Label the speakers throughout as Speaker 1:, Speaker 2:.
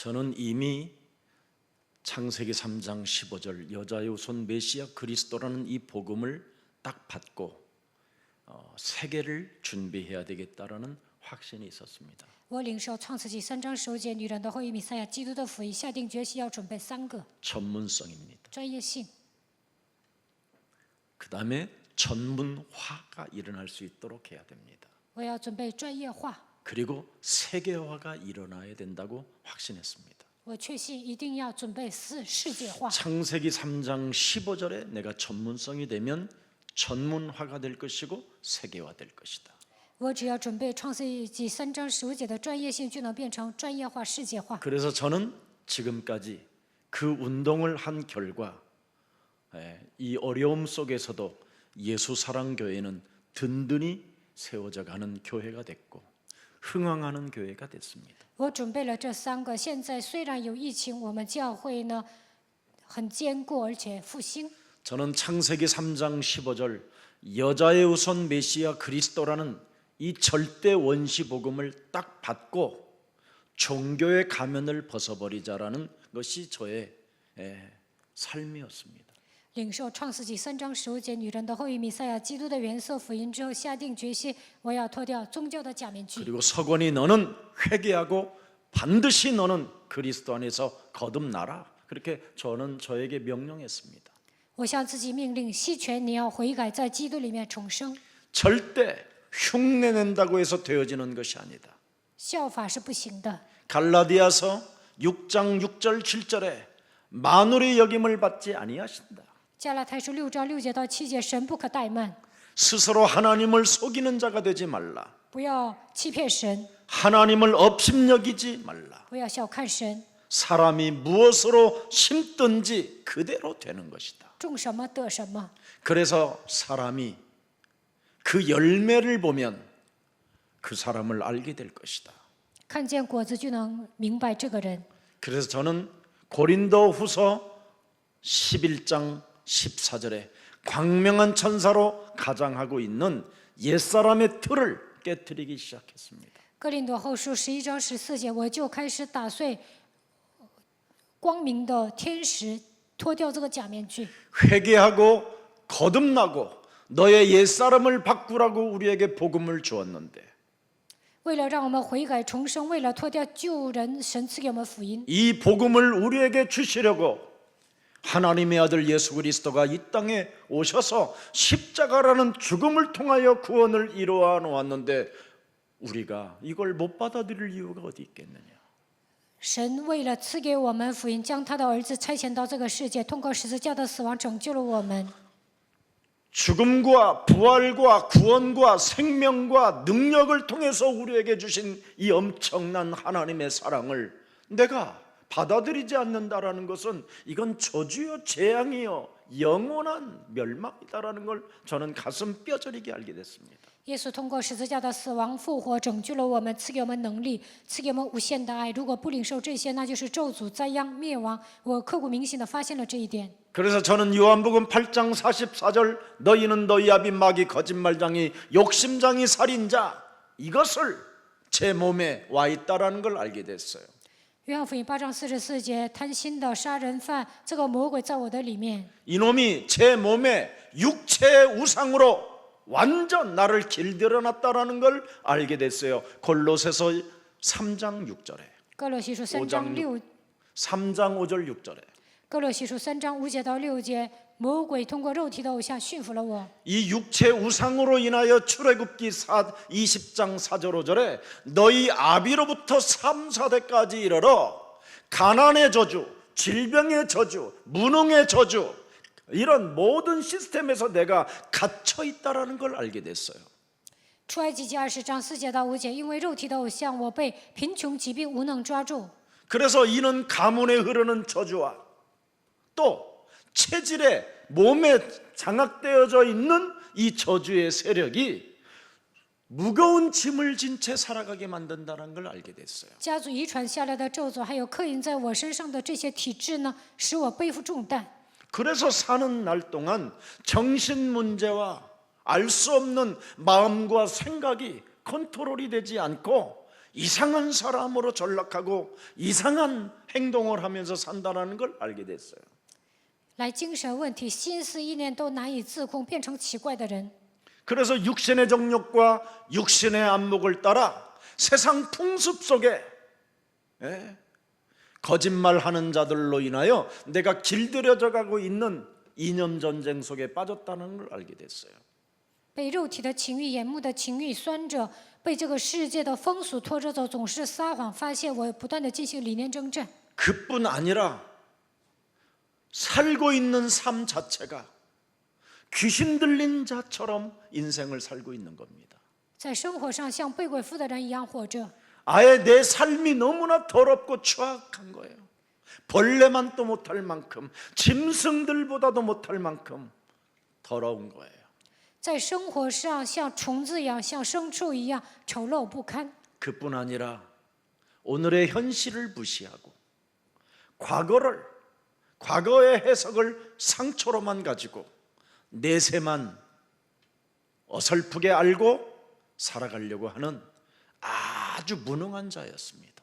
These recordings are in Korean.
Speaker 1: 저는 이미 창세기 3장 15절 여자의 후손 메시아 그리스도라는 이 복음을 딱 받고 세계를 준비해야 되겠다라는 확신이 있었습니다.
Speaker 2: 我领受创世纪3章15节女人的后裔弥赛亚基督的福音，下定决心要准备3个
Speaker 1: 전문성입니다.
Speaker 2: 专业性，
Speaker 1: 그 다음에 전문화가 일어날 수 있도록 해야 됩니다.
Speaker 2: 我要准备专业化。
Speaker 1: 그리고 세계화가 일어나야 된다고 확신했습니다.
Speaker 2: 我确信一定要准备世界化。
Speaker 1: 창세기 3장 15절에 내가 전문성이 되면 전문화가 될 것이고 세계화 될 것이다.
Speaker 2: 我只要准备创世纪3章15节的专业性，就能变成专业化、世界化。
Speaker 1: 그래서 저는 지금까지 그 운동을 한 결과 이 어려움 속에서도 예수사랑교회는 든든히 세워져 가는 교회가 됐고 흥황하는 교회가 됐습니다.
Speaker 2: 我准备了这3个，现在虽然有疫情，我们教会呢很坚固而且复兴。
Speaker 1: 저는 창세기 3장 15절 여자의 후손 메시아 그리스도라는 이 절대 원시 복음을 딱 받고 종교의 가면을 벗어버리자라는 것이 저의 삶이었습니다.
Speaker 2: 领受创世纪3章15节女人的后裔弥赛亚基督的原色福音之后，下定决心，我要脱掉宗教的假面具。
Speaker 1: 그리고 서건이 너는 회개하고 반드시 너는 그리스도 안에서 거듭나라. 그렇게 저는 저에게 명령했습니다.
Speaker 2: 我向自己命令，西全你要悔改，在基督里面重生。
Speaker 1: 절대 흉내낸다고 해서 되어지는 것이 아니다.
Speaker 2: 效法是不行的。
Speaker 1: 갈라디아서 6장 6절 7절에 만울의 여김을 받지 아니하신다.
Speaker 2: 加拉太书6章6节到7节，神不可怠慢，
Speaker 1: 스스로 하나님을 속이는 자가 되지 말라.
Speaker 2: 不要欺骗神，
Speaker 1: 하나님을 업심여기지 말라.
Speaker 2: 不要小看神。
Speaker 1: 사람이 무엇으로 심든지 그대로 되는 것이다.
Speaker 2: 种什么得什么。
Speaker 1: 그래서 사람이 그 열매를 보면 그 사람을 알게 될 것이다.
Speaker 2: 看见果子就能明白这个人。
Speaker 1: 그래서 저는 고린도후서 11장 14절에 광명한 천사로 가장하고 있는 옛사람의 틀을 깨뜨리기 시작했습니다.
Speaker 2: 哥林多后书11章14节，我就开始打碎光明的天使，脱掉这个假面具。
Speaker 1: 회개하고 거듭나고 너의 옛사람을 바꾸라고 우리에게 복음을 주었는데
Speaker 2: 为了让我们悔改重生，为了脱掉旧人，神赐给我们福音。
Speaker 1: 이 복음을 우리에게 주시려고 하나님의 아들 예수 그리스도가 이 땅에 오셔서 십자가라는 죽음을 통하여 구원을 이루어 놓았는데 우리가 이걸 못 받아들일 이유가 어디 있겠느냐.
Speaker 2: 神为了赐给我们福音，将他的儿子差遣到这个世界，通过十字架的死亡拯救了我们。
Speaker 1: 죽음과 부활과 구원과 생명과 능력을 통해서 우리에게 주신 이 엄청난 하나님의 사랑을 내가 받아들이지 않는다라는 것은 이건 저주요 재앙이요 영원한 멸망이다라는 걸 저는 가슴 뼈저리게 알게 됐습니다.
Speaker 2: 耶稣通过十字架的死亡复活，拯救了我们，赐给我们能力，赐给我们无限的爱。如果不领受这些，那就是咒诅、灾殃、灭亡。我刻骨铭心地发现了这一点。
Speaker 1: 그래서 저는 요한복음 8장 44절 너희는 너희 아비 마귀 거짓말장이 욕심장이 살인자 이것을 제 몸에 와 있다라는 걸 알게 됐어요.
Speaker 2: 约翰福音8章44节，贪心的杀人犯，这个魔鬼在我的里面。
Speaker 1: 이놈이 제 몸에 육체의 우상으로 완전 나를 길들여놨다라는 걸 알게 됐어요. 골로새서 3장 6절에
Speaker 2: 哥罗西书3章6
Speaker 1: 3장 5절 6절에
Speaker 2: 哥罗西书3章5节到6节，魔鬼通过肉体的偶像驯服了我。
Speaker 1: 이 육체 우상으로 인하여 출애굽기 20장 4절 5절에 너희 아비로부터 3, 4대까지 이르러 가난의 저주, 질병의 저주, 무능의 저주 이런 모든 시스템에서 내가 갇혀 있다라는 걸 알게 됐어요.
Speaker 2: 出埃及记20章4节到5节，因为肉体的偶像，我被贫穷、疾病、无能抓住。
Speaker 1: 그래서 이는 가문에 흐르는 저주와 또 체질에 몸에 장악되어져 있는 이 저주의 세력이 무거운 짐을 진 채 살아가게 만든다는 걸 알게 됐어요.
Speaker 2: 家族遗传下来的咒诅，还有刻印在我身上的这些体质呢，使我背负重担。
Speaker 1: 그래서 사는 날 동안 정신 문제와 알 수 없는 마음과 생각이 컨트롤이 되지 않고 이상한 사람으로 전락하고 이상한 행동을 하면서 산다는 걸 알게 됐어요.
Speaker 2: 来精神问题、心思意念都难以自控，变成奇怪的人。
Speaker 1: 그래서 육신의 정욕과 육신의 안목을 따라 세상 풍습 속에 거짓말하는 자들로 인하여 내가 길들여져 가고 있는 이념 전쟁 속에 빠졌다는 걸 알게 됐어요.
Speaker 2: 被肉体的情欲、眼目的情欲拴着，被这个世界的风俗拖着走，总是撒谎。发现我不断的进行理念征战。
Speaker 1: 그뿐 아니라 살고 있는 삶 자체가 귀신 들린 자처럼 인생을 살고 있는 겁니다.
Speaker 2: 在生活上像被鬼附的人一样活着，
Speaker 1: 아예 내 삶이 너무나 더럽고 추악한 거예요. 벌레만 또 못할 만큼, 짐승들보다도 못할 만큼 더러운 거예요.
Speaker 2: 在生活上像虫子一样，像牲畜一样丑陋不堪。
Speaker 1: 그뿐 아니라 오늘의 현실을 무시하고 과거의 해석을 상처로만 가지고 내세만 어설프게 알고 살아가려고 하는 아주 무능한 자였습니다.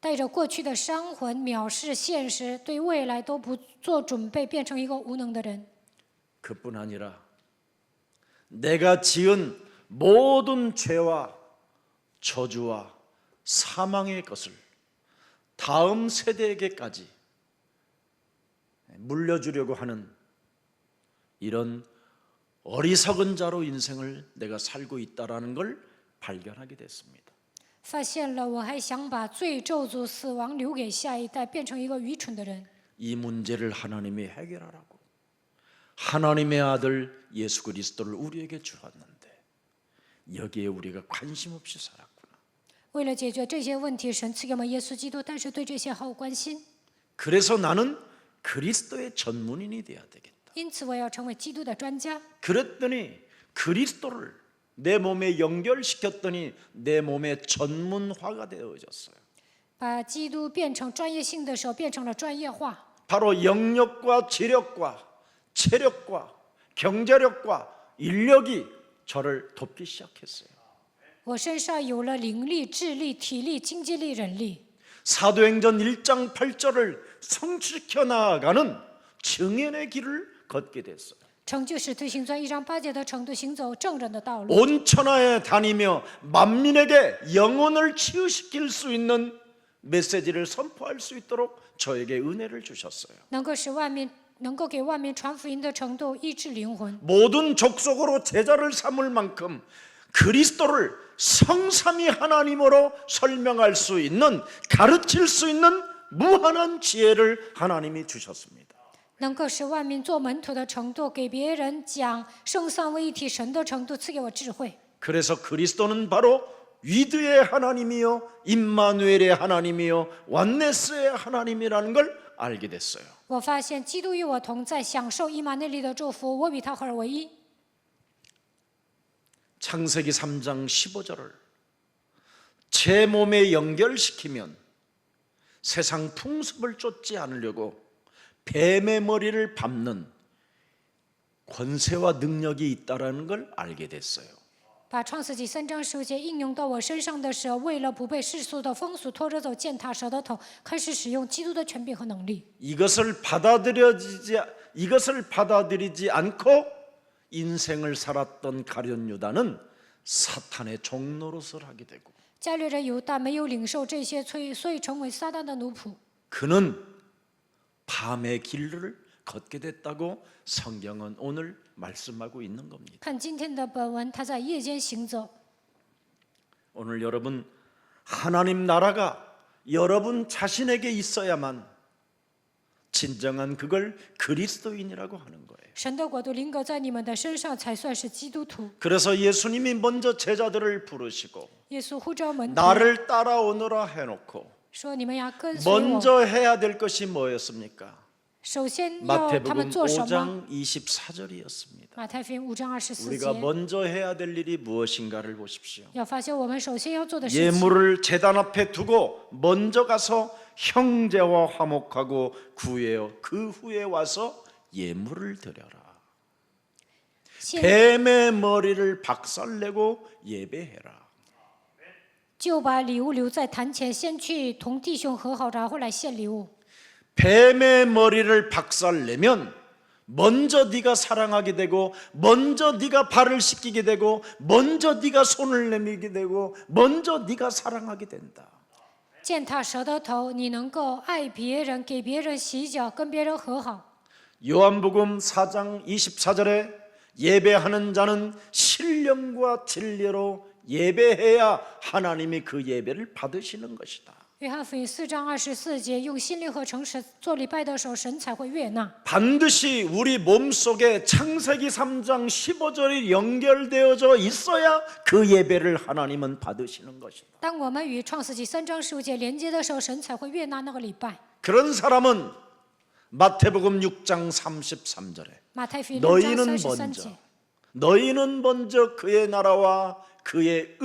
Speaker 2: 带着过去的伤魂，藐视现实，对未来都不做准备，变成一个无能的人。
Speaker 1: 그뿐 아니라 내가 지은 모든 죄와 저주와 사망의 것을 다음 세대에게까지 물려주려고 하는 이런 어리석은 자로 인생을 내가 살고 있다라는 걸 발견하게 됐습니다.
Speaker 2: 发现了，我还想把罪、咒诅、死亡留给下一代，变成一个愚蠢的人。
Speaker 1: 이 문제를 하나님이 해결하라고 하나님의 아들 예수 그리스도를 우리에게 주었는데 여기에 우리가 관심 없이 살았구나.
Speaker 2: 为了解决这些问题，神赐给我们耶稣基督，但是对这些毫无关心。
Speaker 1: 그래서 나는 그리스도의 전문인이 돼야 되겠다.
Speaker 2: 因此，我要成为基督的专家。
Speaker 1: 그랬더니 그리스도를 내 몸에 연결시켰더니 내 몸의 전문화가 되어졌어요.
Speaker 2: 把基督变成专业性的时候，变成了专业化。
Speaker 1: 바로 영력과 지력과 체력과 경제력과 인력이 저를 돕기 시작했어요.
Speaker 2: 我身上有了灵力、智力、体力、经济力、人力。
Speaker 1: 사도행전 1장 8절을 성취시켜 나아가는 증인의 길을 걷게 됐어요.
Speaker 2: 成就使徒行传1章8节的程度，行走正人的道路。
Speaker 1: 온 천하에 다니며 만민에게 영혼을 치유시킬 수 있는 메시지를 선포할 수 있도록 저에게 은혜를 주셨어요.
Speaker 2: 能够给万民传福音的程度，医治灵魂。
Speaker 1: 모든 족속으로 제자를 삼을 만큼 그리스도를 성삼위 하나님으로 설명할 수 있는, 가르칠 수 있는 무한한 지혜를 하나님이 주셨습니다.
Speaker 2: 能够使万民做门徒的程度，给别人讲圣三位一体神的程度，赐给我智慧。
Speaker 1: 그래서 그리스도는 바로 위드의 하나님이요 임마누엘의 하나님이요 완네스의 하나님이라는 걸 알게 됐어요.
Speaker 2: 我发现基督与我同在，享受以马内利的祝福，我与他合而为一。
Speaker 1: 창세기 3장 15절을 제 몸에 연결시키면 세상 풍습을 쫓지 않으려고 뱀의 머리를 밟는 권세와 능력이 있다라는 걸 알게 됐어요.
Speaker 2: 把创世纪3章15节应用到我身上的时候，为了不被世俗的风俗拖着走，践踏蛇的头，开始使用基督的权柄和能力。
Speaker 1: 이것을 받아들이지 않고 인생을 살았던 가룟 유다는 사탄의 종노릇을 하게 되고
Speaker 2: 加略人犹大没有领受这些所以成为撒旦的奴仆。
Speaker 1: 그는 밤의 길을 걷게 됐다고 성경은 오늘 말씀하고 있는 겁니다.
Speaker 2: 看今天的本文，他在夜间行走。
Speaker 1: 오늘 여러분 하나님 나라가 여러분 자신에게 있어야만 진정한 그걸 그리스도인이라고 하는 거예요.
Speaker 2: 神的国度临格在你们的身上，才算是基督徒。
Speaker 1: 그래서 예수님이 먼저 제자들을 부르시고
Speaker 2: 耶稣呼召门徒
Speaker 1: 나를 따라오너라 해놓고
Speaker 2: 说：“你们要跟随我。
Speaker 1: 먼저 해야 될 것이 뭐였습니까?
Speaker 2: 首先要他
Speaker 1: 마태복음
Speaker 2: 们做什么？
Speaker 1: 5장 24절이었습니다.
Speaker 2: 马太福音5章24
Speaker 1: 우리가
Speaker 2: 节。
Speaker 1: 먼저 해야 될 일이 무엇인가를 보십시오.
Speaker 2: 要发现我们首先要做的事情，
Speaker 1: 예물을 제단 앞에 두고 먼저 가서 형제와 화목하고 구해요. 그 후에 와서 예물을 드려라.
Speaker 2: 先
Speaker 1: 뱀의 머리를 박살내고 예배해라.
Speaker 2: 就把礼物留在坛前，先去同弟兄和好，然后来献礼物。
Speaker 1: 뱀의 머리를 박살내면 먼저 네가 사랑하게 되고 먼저 네가 발을 씻기게 되고 먼저 네가 손을 내밀게 되고 먼저 네가 사랑하게 된다.
Speaker 2: 践踏蛇的头，你能够爱别人，给别人洗脚，跟别人和好。
Speaker 1: 요한복음 4장 24절에 예배하는 자는 신령과 진리로 예배해야 하나님이 그 예배를 받으시는 것이다.
Speaker 2: 约翰福音4章24节，用心灵和诚实做礼拜的时候，神才会悦纳。
Speaker 1: 반드시 우리 몸속에 창세기 3장 15절이 연결되어져 있어야 그 예배를 하나님은 받으시는 것이다.
Speaker 2: 当我们与创世纪3章15节连接的时候，神才会悦纳那个礼拜。
Speaker 1: 그런 사람은 마태복음 6장 33절에
Speaker 2: 马太福音6章
Speaker 1: 너희는
Speaker 2: 33
Speaker 1: 먼저
Speaker 2: 节，
Speaker 1: 너희는 먼저 그의 나라와 그의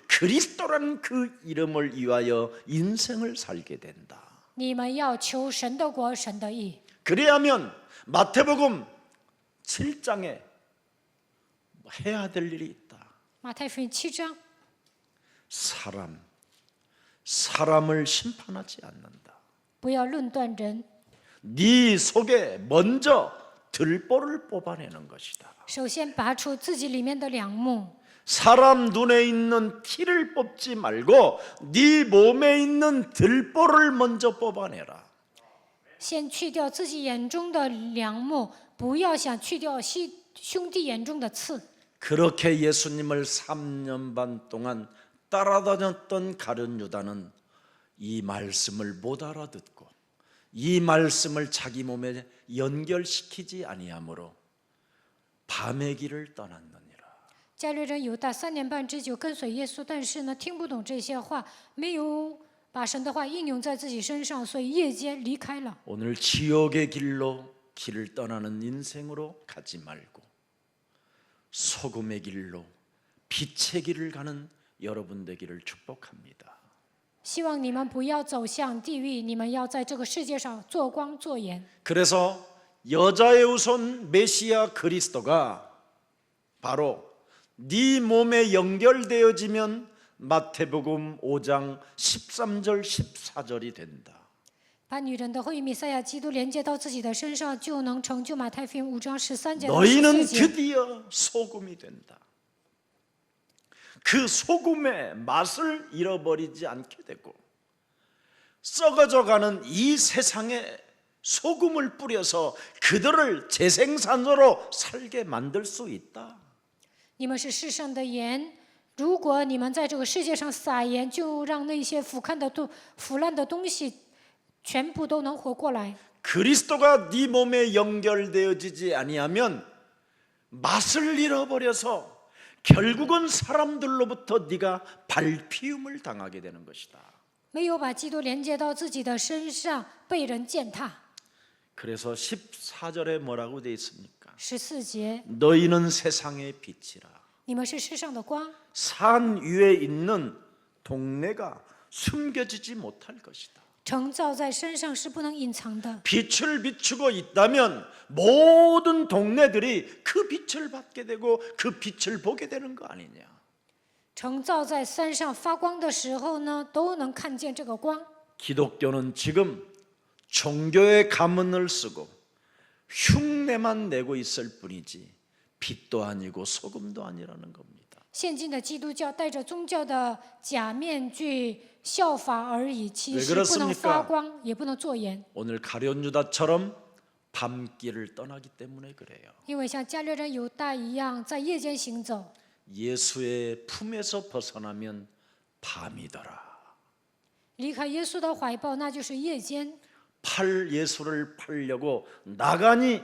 Speaker 1: 그리스도라는 그 이름을 위하여 인생을 살게 된다.
Speaker 2: 你们要求神的国，神的义。
Speaker 1: 그래야면 마태복음 7장에 해야 될 일이 있다.
Speaker 2: 马太福音7章，
Speaker 1: 사람을 심판하지 않는다.
Speaker 2: 不要论断人，
Speaker 1: 네 속에 먼저 들보를 뽑아내는 것이다.
Speaker 2: 首先拔出自己里面的梁木。
Speaker 1: 사람 눈에 있는 티를 뽑지 말고 네 몸에 있는 들보를 먼저 뽑아내라.
Speaker 2: 先去掉自己眼中的梁木，不要想去掉兄弟眼中的刺。
Speaker 1: 그렇게 예수님을 3년 반 동안 따라다녔던 가룟 유다는 이 말씀을 못 알아듣고 이 말씀을 자기 몸에 연결시키지 아니하므로 밤의 길을 떠났느니라.
Speaker 2: 加略人犹大3年半之久跟随耶稣，但是呢，听不懂这些话，没有把神的话应用在自己身上，所以夜间离开了。
Speaker 1: 오늘 지옥의 길로 길을 떠나는 인생으로 가지 말고 소금의 길로 빛의 길을 가는 여러분 되기를 축복합니다.
Speaker 2: 希望你们不要走向地狱，你们要在这个世界上做光做盐。
Speaker 1: 그래서 여자의 후손 메시아 그리스도가 바로 네 몸에 연결되어지면 마태복음 5장 13절 14절이 된다.
Speaker 2: 把女人的后裔弥赛亚基督连接到自己的身上，就能成就马太福音5章13节到
Speaker 1: 너희는
Speaker 2: 14节。
Speaker 1: 드디어 소금이 된다. 그 소금의 맛을 잃어버리지 않게 되고 썩어져가는 이 세상에 소금을 뿌려서 그들을 재생산으로 살게 만들 수 있다.
Speaker 2: 你们是世上的盐，如果你们在这个世界上撒盐，就让那些腐烂的东西全部都能活过来。
Speaker 1: 그리스도가 네 몸에 연결되어지지 아니하면 맛을 잃어버려서 결국은 사람들로부터 네가 발피움을 당하게 되는 것이다.
Speaker 2: 没有把基督连接到自己的身上，被人践踏。
Speaker 1: 그래서 14절에 뭐라고 되어 있습니까?
Speaker 2: 14节，
Speaker 1: 너희는 세상의 빛이라.
Speaker 2: 你们是世上的光，
Speaker 1: 산 위에 있는 동네가 숨겨지지 못할 것이다.
Speaker 2: 城造在山上是不能隐藏的。
Speaker 1: 빛을 비추고 있다면 모든 동네들이 그 빛을 받게 되고 그 빛을 보게 되는 거 아니냐.
Speaker 2: 城造在山上发光的时候呢，都能看见这个光。
Speaker 1: 기독교는 지금 종교의 가문을 쓰고 흉내만 내고 있을 뿐이지 빛도 아니고 소금도 아니라는 겁니다.
Speaker 2: 现今的基督教带着宗教的假面具效法而已，其
Speaker 1: 왜
Speaker 2: 实不能
Speaker 1: 그렇습니까
Speaker 2: 发光，也不能做盐。
Speaker 1: 오늘 가룟 유다처럼 밤길을 떠나기 때문에 그래요.
Speaker 2: 因为像加略人犹大一样，在夜间行走，
Speaker 1: 예수의 품에서 벗어나면 밤이더라.
Speaker 2: 离开耶稣的怀抱，那就是夜间。
Speaker 1: 예수를 팔려고 나가니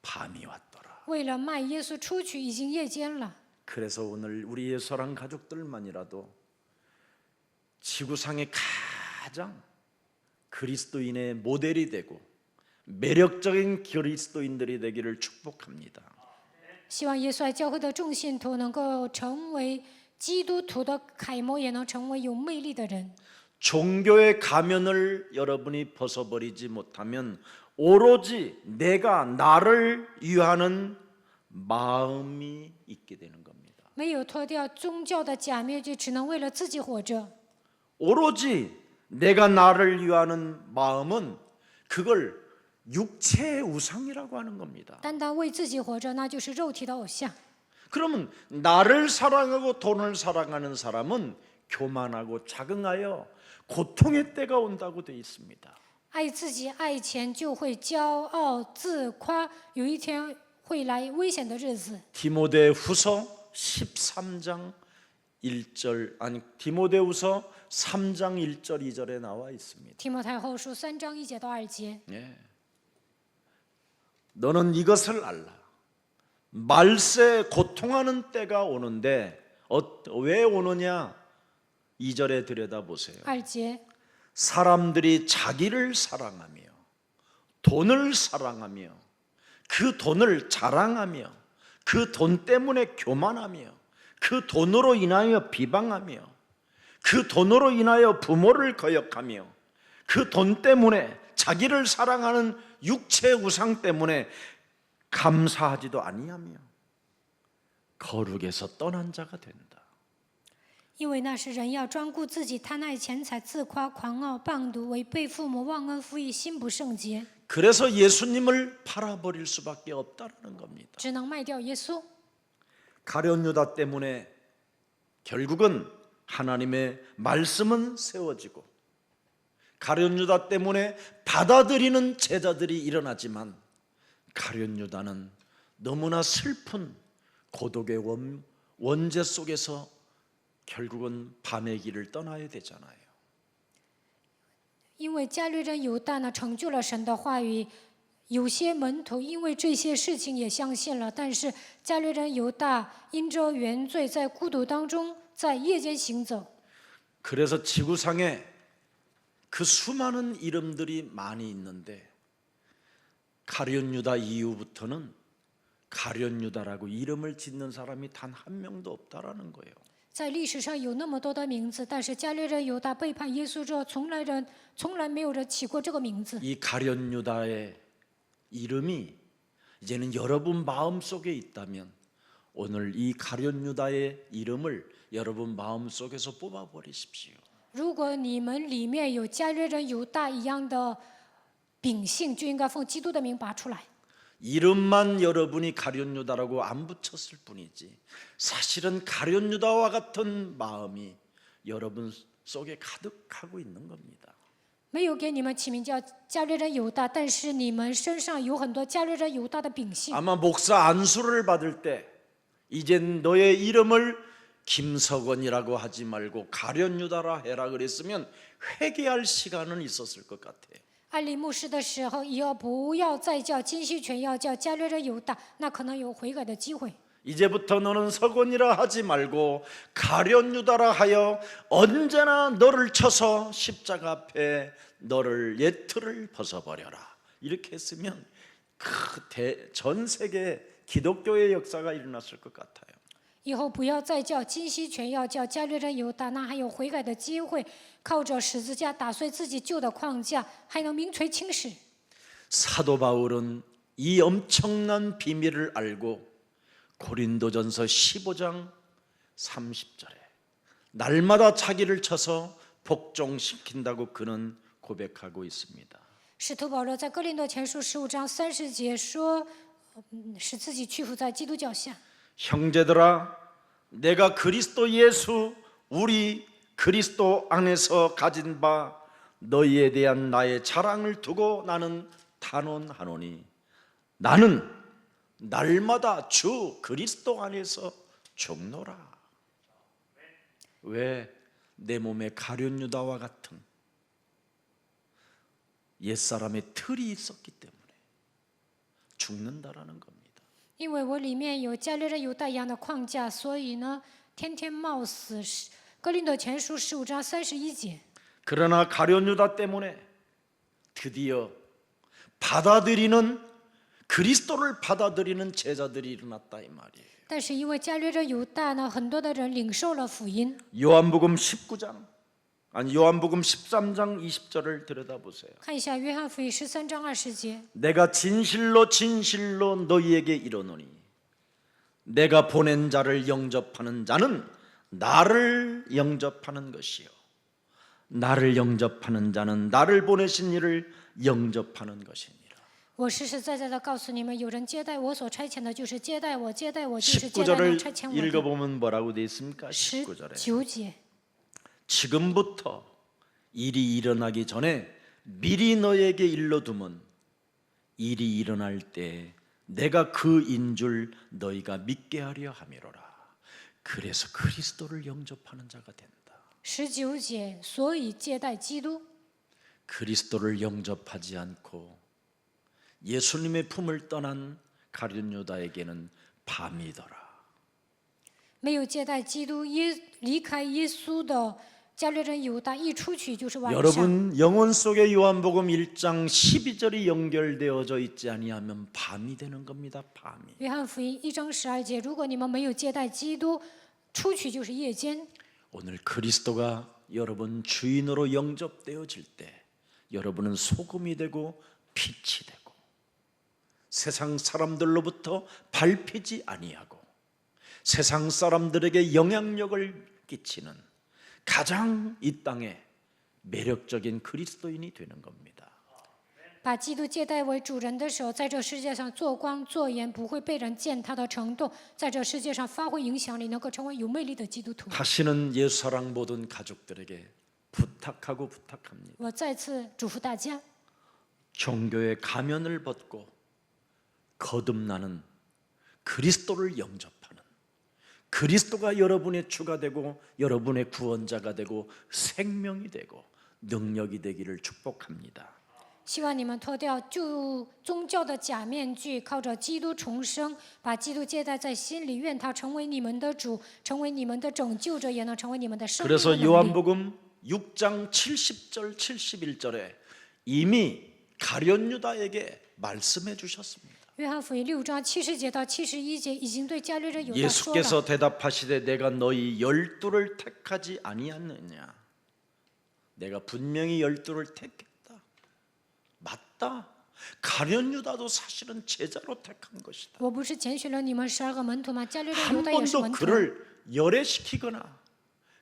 Speaker 1: 밤이 왔더라.
Speaker 2: 为了卖耶稣出去，已经夜间了。
Speaker 1: 그래서 오늘 우리 예수랑 가족들만이라도 지구상의 가장 그리스도인의 모델이 되고 매력적인 그리스도인들이 되기를 축복합니다.
Speaker 2: 希望耶稣爱教会的众信徒能够成为基督徒的楷模，也能成为有魅力的人。
Speaker 1: 종교의 가면을 여러분이 벗어버리지 못하면 오로지 내가 나를 위하는 마음이 있게 되는 겁니다.
Speaker 2: 没有脱掉宗教的假面具，只能为了自己活着。
Speaker 1: 오로지 내가 나를 위하는 마음은 그걸 육체의 우상이라고 하는 겁니다.
Speaker 2: 单单为自己活着，那就是肉体的偶像。
Speaker 1: 그러면 나를 사랑하고 돈을 사랑하는 사람은 교만하고 자긍하여 고통의 때가 온다고 되어 있습니다.
Speaker 2: 爱自己、爱钱，就会骄傲自夸，有一天会来危险的日子。
Speaker 1: 디모데후서 13장 1절 아니 디모데후서 3장 1절 2절에 나와 있습니다.
Speaker 2: 提摩太后书3章1节到2节，
Speaker 1: 예. 너는 이것을 알라. 말세 고통하는 때가 오는데 왜 오느냐? 2절에 들여다보세요.
Speaker 2: 2节，
Speaker 1: 사람들이 자기를 사랑하며 돈을 사랑하며 그 돈을 자랑하며 그 돈 때문에 교만하며 그 돈으로 인하여 비방하며 그 돈으로 인하여 부모를 거역하며 그 돈 때문에 자기를 사랑하는 육체 우상 때문에 감사하지도 아니하며 거룩에서 떠난 자가 된다.
Speaker 2: 因为那时人要专顾自己，贪爱钱财，自夸、狂傲、棒毒，违背父母，忘恩负义，心不圣洁，
Speaker 1: 그래서 예수님을 팔아버릴 수밖에 없다는 겁니다.
Speaker 2: 只能卖掉耶稣。
Speaker 1: 가룟 유다 때문에 결국은 하나님의 말씀은 세워지고 가룟 유다 때문에 받아들이는 제자들이 일어나지만 가룟 유다는 너무나 슬픈 고독의 원죄 속에서 결국은 밤의 길을 떠나야 되잖아요.
Speaker 2: 因为加略人犹大呢，成就了神的话语。有些门徒因为这些事情也相信了，但是加略人犹大因着原罪，在孤独当中，在夜间行走。
Speaker 1: 그래서 지구상에 그 수많은 이름들이 많이 있는데 가룟 유다 이후부터는 가룟 유다라고 이름을 짓는 사람이 단 한 명도 없다라는 거예요.
Speaker 2: 在历史上有那么多的名字，但是加略人犹大背叛耶稣之后，从来没有人起过这个名字。
Speaker 1: 이 가룟 유다의 이름이 이제는 여러분 마음속에 있다면 오늘 이 가룟 유다의 이름을 여러분 마음속에서 뽑아버리십시오.
Speaker 2: 如果你们里面有加略人犹大一样的秉性，就应该奉基督的名拔出来。
Speaker 1: 이름만 여러분이 가룟 유다라고 안 붙였을 뿐이지 사실은 가룟 유다와 같은 마음이 여러분 속에 가득하고 있는 겁니다.
Speaker 2: 没有给你们起名叫加略人犹大，但是你们身上有很多加略人犹大的秉性。
Speaker 1: 아마 목사 안수를 받을 때 이젠 너의 이름을 김석원이라고 하지 말고 가룟 유다라 해라 그랬으면 회개할 시간은 있었을 것 같아요.
Speaker 2: 按立牧师的时候，以后不要再叫金希全，要叫加略人犹大，那可能有悔改的机会。
Speaker 1: 이제부터 너는 석원이라 하지 말고 가룟 유다라 하여 언제나 너를 쳐서 십자가 앞에 너를 예틀을 벗어버려라. 이렇게 했으면 전 세계 기독교의 역사가 일어났을 것 같아요.
Speaker 2: 以后不要再叫金希全，要叫加略人犹大，那还有悔改的机会。靠着十字架打碎自己旧的框架，还能名垂青史。
Speaker 1: 사도 바울은 이 엄청난 비밀을 알고 고린도전서 15장 30절에 날마다 자기를 쳐서 복종시킨다고 그는 고백하고 있습니다.
Speaker 2: 使徒保罗在哥林多前书15章30节说，使自己屈服在基督脚下。
Speaker 1: 형제들아, 내가 그리스도 예수 우리 그리스도 안에서 가진 바 너희에 대한 나의 자랑을 두고 나는 단언하노니 나는 날마다 주 그리스도 안에서 죽노라. 왜? 내 몸에 가룟 유다와 같은 옛사람의 틀이 있었기 때문에 죽는다라는 겁니다.
Speaker 2: 因为我里面有加略人犹大一样的框架，所以呢，天天冒死。哥林多前书15章31节。
Speaker 1: 그러나 가룟 유다 때문에 드디어 받아들이는 그리스도를 받아들이는 제자들이 일어났다 이 말이에요.
Speaker 2: 但是因为加略人犹大呢，很多的人领受了福音。
Speaker 1: 요한복음 13장 20절을 들여다보세요.
Speaker 2: 看一下约翰福音13章20节。
Speaker 1: 내가 진실로 진실로 너희에게 이르노니 내가 보낸 자를 영접하는 자는 나를 영접하는 것이요 나를 영접하는 자는 나를 보내신 이를 영접하는 것이니라.
Speaker 2: 我实实在在的告诉你们，有人接待我所差遣的，就是接待我；接待我，就是接待那差遣
Speaker 1: 19절을
Speaker 2: 我的。
Speaker 1: 읽어보면 뭐라고 되어 있습니까? 19절에
Speaker 2: 19节，
Speaker 1: 지금부터 일이 일어나기 전에 미리 너에게 일러두면 일이 일어날 때 내가 그 인 줄 너희가 믿게 하려 함이로라. 그래서 그리스도를 영접하는 자가 된다.
Speaker 2: 19节，所以接待基督。
Speaker 1: 그리스도를 영접하지 않고 예수님의 품을 떠난 가룟 유다에게는 밤이더라.
Speaker 2: 没有接待基督，离开耶稣的加略人犹大一出去就是晚上。
Speaker 1: 여러분 영혼 속에 요한복음 1장 12절이 연결되어져 있지 아니하면 밤이 되는 겁니다. 밤이.
Speaker 2: 约翰福音1章12节，如果你们没有接待基督，出去就是夜间。
Speaker 1: 오늘 그리스도가 여러분 주인으로 영접되어질 때 여러분은 소금이 되고 빛이 되고 세상 사람들로부터 밟히지 아니하고 세상 사람들에게 영향력을 끼치는 가장 이 땅에 매력적인 그리스도인이 되는 겁니다.
Speaker 2: 把基督接待为主人的时候，在这世界上做光做盐，不会被人践踏的程度，在这世界上发挥影响力，能够成为有魅力的基督徒。
Speaker 1: 다시는 예수사랑 모든 가족들에게 부탁합니다.
Speaker 2: 我再次嘱咐大家，
Speaker 1: 종교의 가면을 벗고 거듭나는 그리스도를 영접하는 그리스도가 여러분의 주가 되고 여러분의 구원자가 되고 생명이 되고 능력이 되기를 축복합니다.
Speaker 2: 希望你们脱掉旧宗教的假面具，靠着基督重生，把基督接待在心里，愿他成为你们的主，成为你们的拯救者，也能成为你们的生命的
Speaker 1: 그래서
Speaker 2: 能力。
Speaker 1: 요한복음 6장 70절 71절에 이미 가룟 유다에게 말씀해 주셨습니다.
Speaker 2: 约翰福音6章70节到71节已经对加略人犹大说了。
Speaker 1: 예수께서 대답하시되 내가 너희 12를 택하지 아니하느냐. 내가 분명히 12를 택했다. 맞다. 가룟 유다도 사실은 제자로 택한 것이다.
Speaker 2: 我不是拣选了你们12个门徒吗？加略人犹
Speaker 1: 한
Speaker 2: 大也是
Speaker 1: 번도
Speaker 2: 门徒，
Speaker 1: 그를 열애시키거나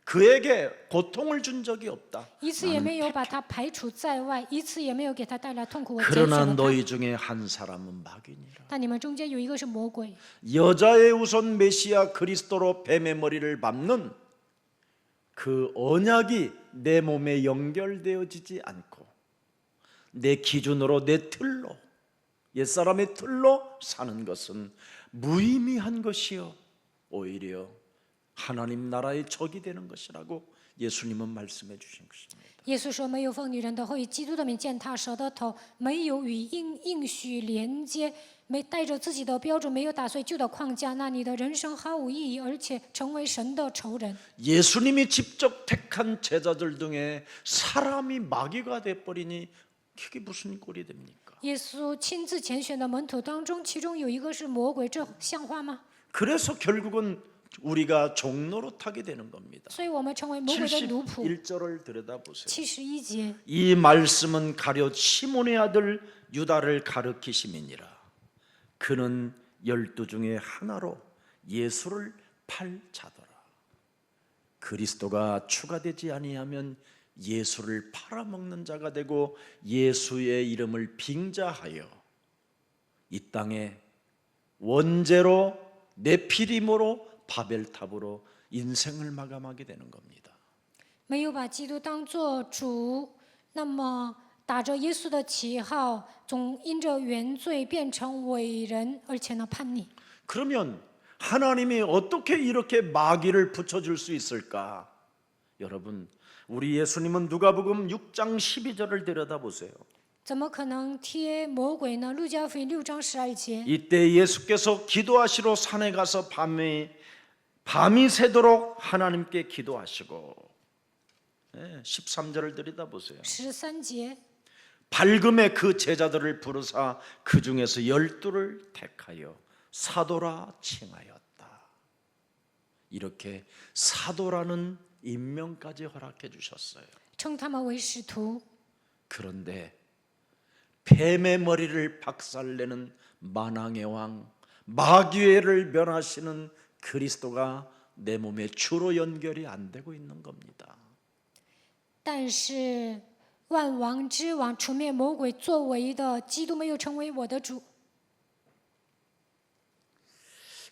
Speaker 1: 그에게 고통을 준 적이 없다.
Speaker 2: 一次也没有把他排除在外，一次也没有给他带来痛苦。我拣选
Speaker 1: 그러나
Speaker 2: 了他，
Speaker 1: 너희 중에 한 사람은 마귀니라.
Speaker 2: 但你们中间有一个是魔鬼。
Speaker 1: 여자의 우선 메시아 그리스도로 뱀의 머리를 밟는 그 언약이 내 몸에 연결되어지지 않고 내 기준으로 내 틀로 옛사람의 틀로 사는 것은 무의미한 것이요 오히려 하나님 나라의 적이 되는 것이라고 예수님은 말씀해 주신 것입니다.
Speaker 2: 耶稣说：“没有奉女人的后裔基督的名践踏蛇的头，没有与应许连接，没带着自己的标准，没有打碎旧的框架，那你的人生毫无意义，而且成为神的仇人。”
Speaker 1: 예수님이 직접 택한 제자들 중에 사람이 마귀가 돼버리니 그게 무슨 꼴이 됩니까?
Speaker 2: 耶稣亲自拣选的门徒当中，其中有一个是魔鬼，这像话吗？
Speaker 1: 그래서 결국은 우리가 종로로 타게 되는 겁니다.
Speaker 2: 所以我们成为魔鬼的奴仆。
Speaker 1: 71절을 들여다보세요.
Speaker 2: 71节，
Speaker 1: 이 말씀은 가룟 시몬의 아들 유다를 가르키심이니라. 그는 12 중에 하나로 예수를 팔 자더라. 그리스도가 추가되지 아니하면 예수를 팔아먹는 자가 되고 예수의 이름을 빙자하여 이 땅에 원죄로 네피림으로 바벨탑으로 인생을 마감하게 되는 겁니다.
Speaker 2: 没有把基督当作主，那么打着耶稣的旗号，总因着原罪变成伟人，而且呢叛逆。
Speaker 1: 그러면 하나님이 어떻게 이렇게 마귀를 붙여줄 수 있을까? 여러분 우리 예수님은 누가복음 6장 12절을 들여다보세요.
Speaker 2: 怎么可能贴魔鬼呢？路加福音6章12节。
Speaker 1: 이때 예수께서 기도하시러 산에 가서 밤이 새도록 하나님께 기도하시고 13절을 들여다보세요.
Speaker 2: 13节，
Speaker 1: 밝음에 그 제자들을 부르사 그 중에서 12를 택하여 사도라 칭하였다. 이렇게 사도라는 임명까지 허락해 주셨어요.
Speaker 2: 称他们为使徒。
Speaker 1: 그런데 뱀의 머리를 박살내는 만왕의 왕 마귀를 멸하시는 그리스도가 내 몸에 주로 연결이 안 되고 있는 겁니다.
Speaker 2: 但是万王之王除灭魔鬼作为的基督没有成为我的主。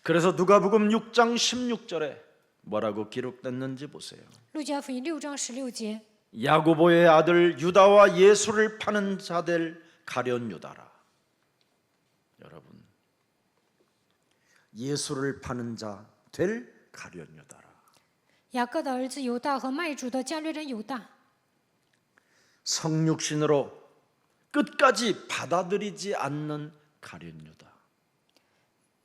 Speaker 1: 그래서 누가복음 6장 16절에 뭐라고 기록됐는지 보세요.
Speaker 2: 路加福音6章16节，
Speaker 1: 야고보의 아들 유다와 예수를 파는 자들 가룟 유다라. 여러분, 예수를 파는 자 될 가룟 유다라.
Speaker 2: 雅各的儿子犹大和卖主的加略人犹大，
Speaker 1: 성육신으로 끝까지 받아들이지 않는 가룟 유다.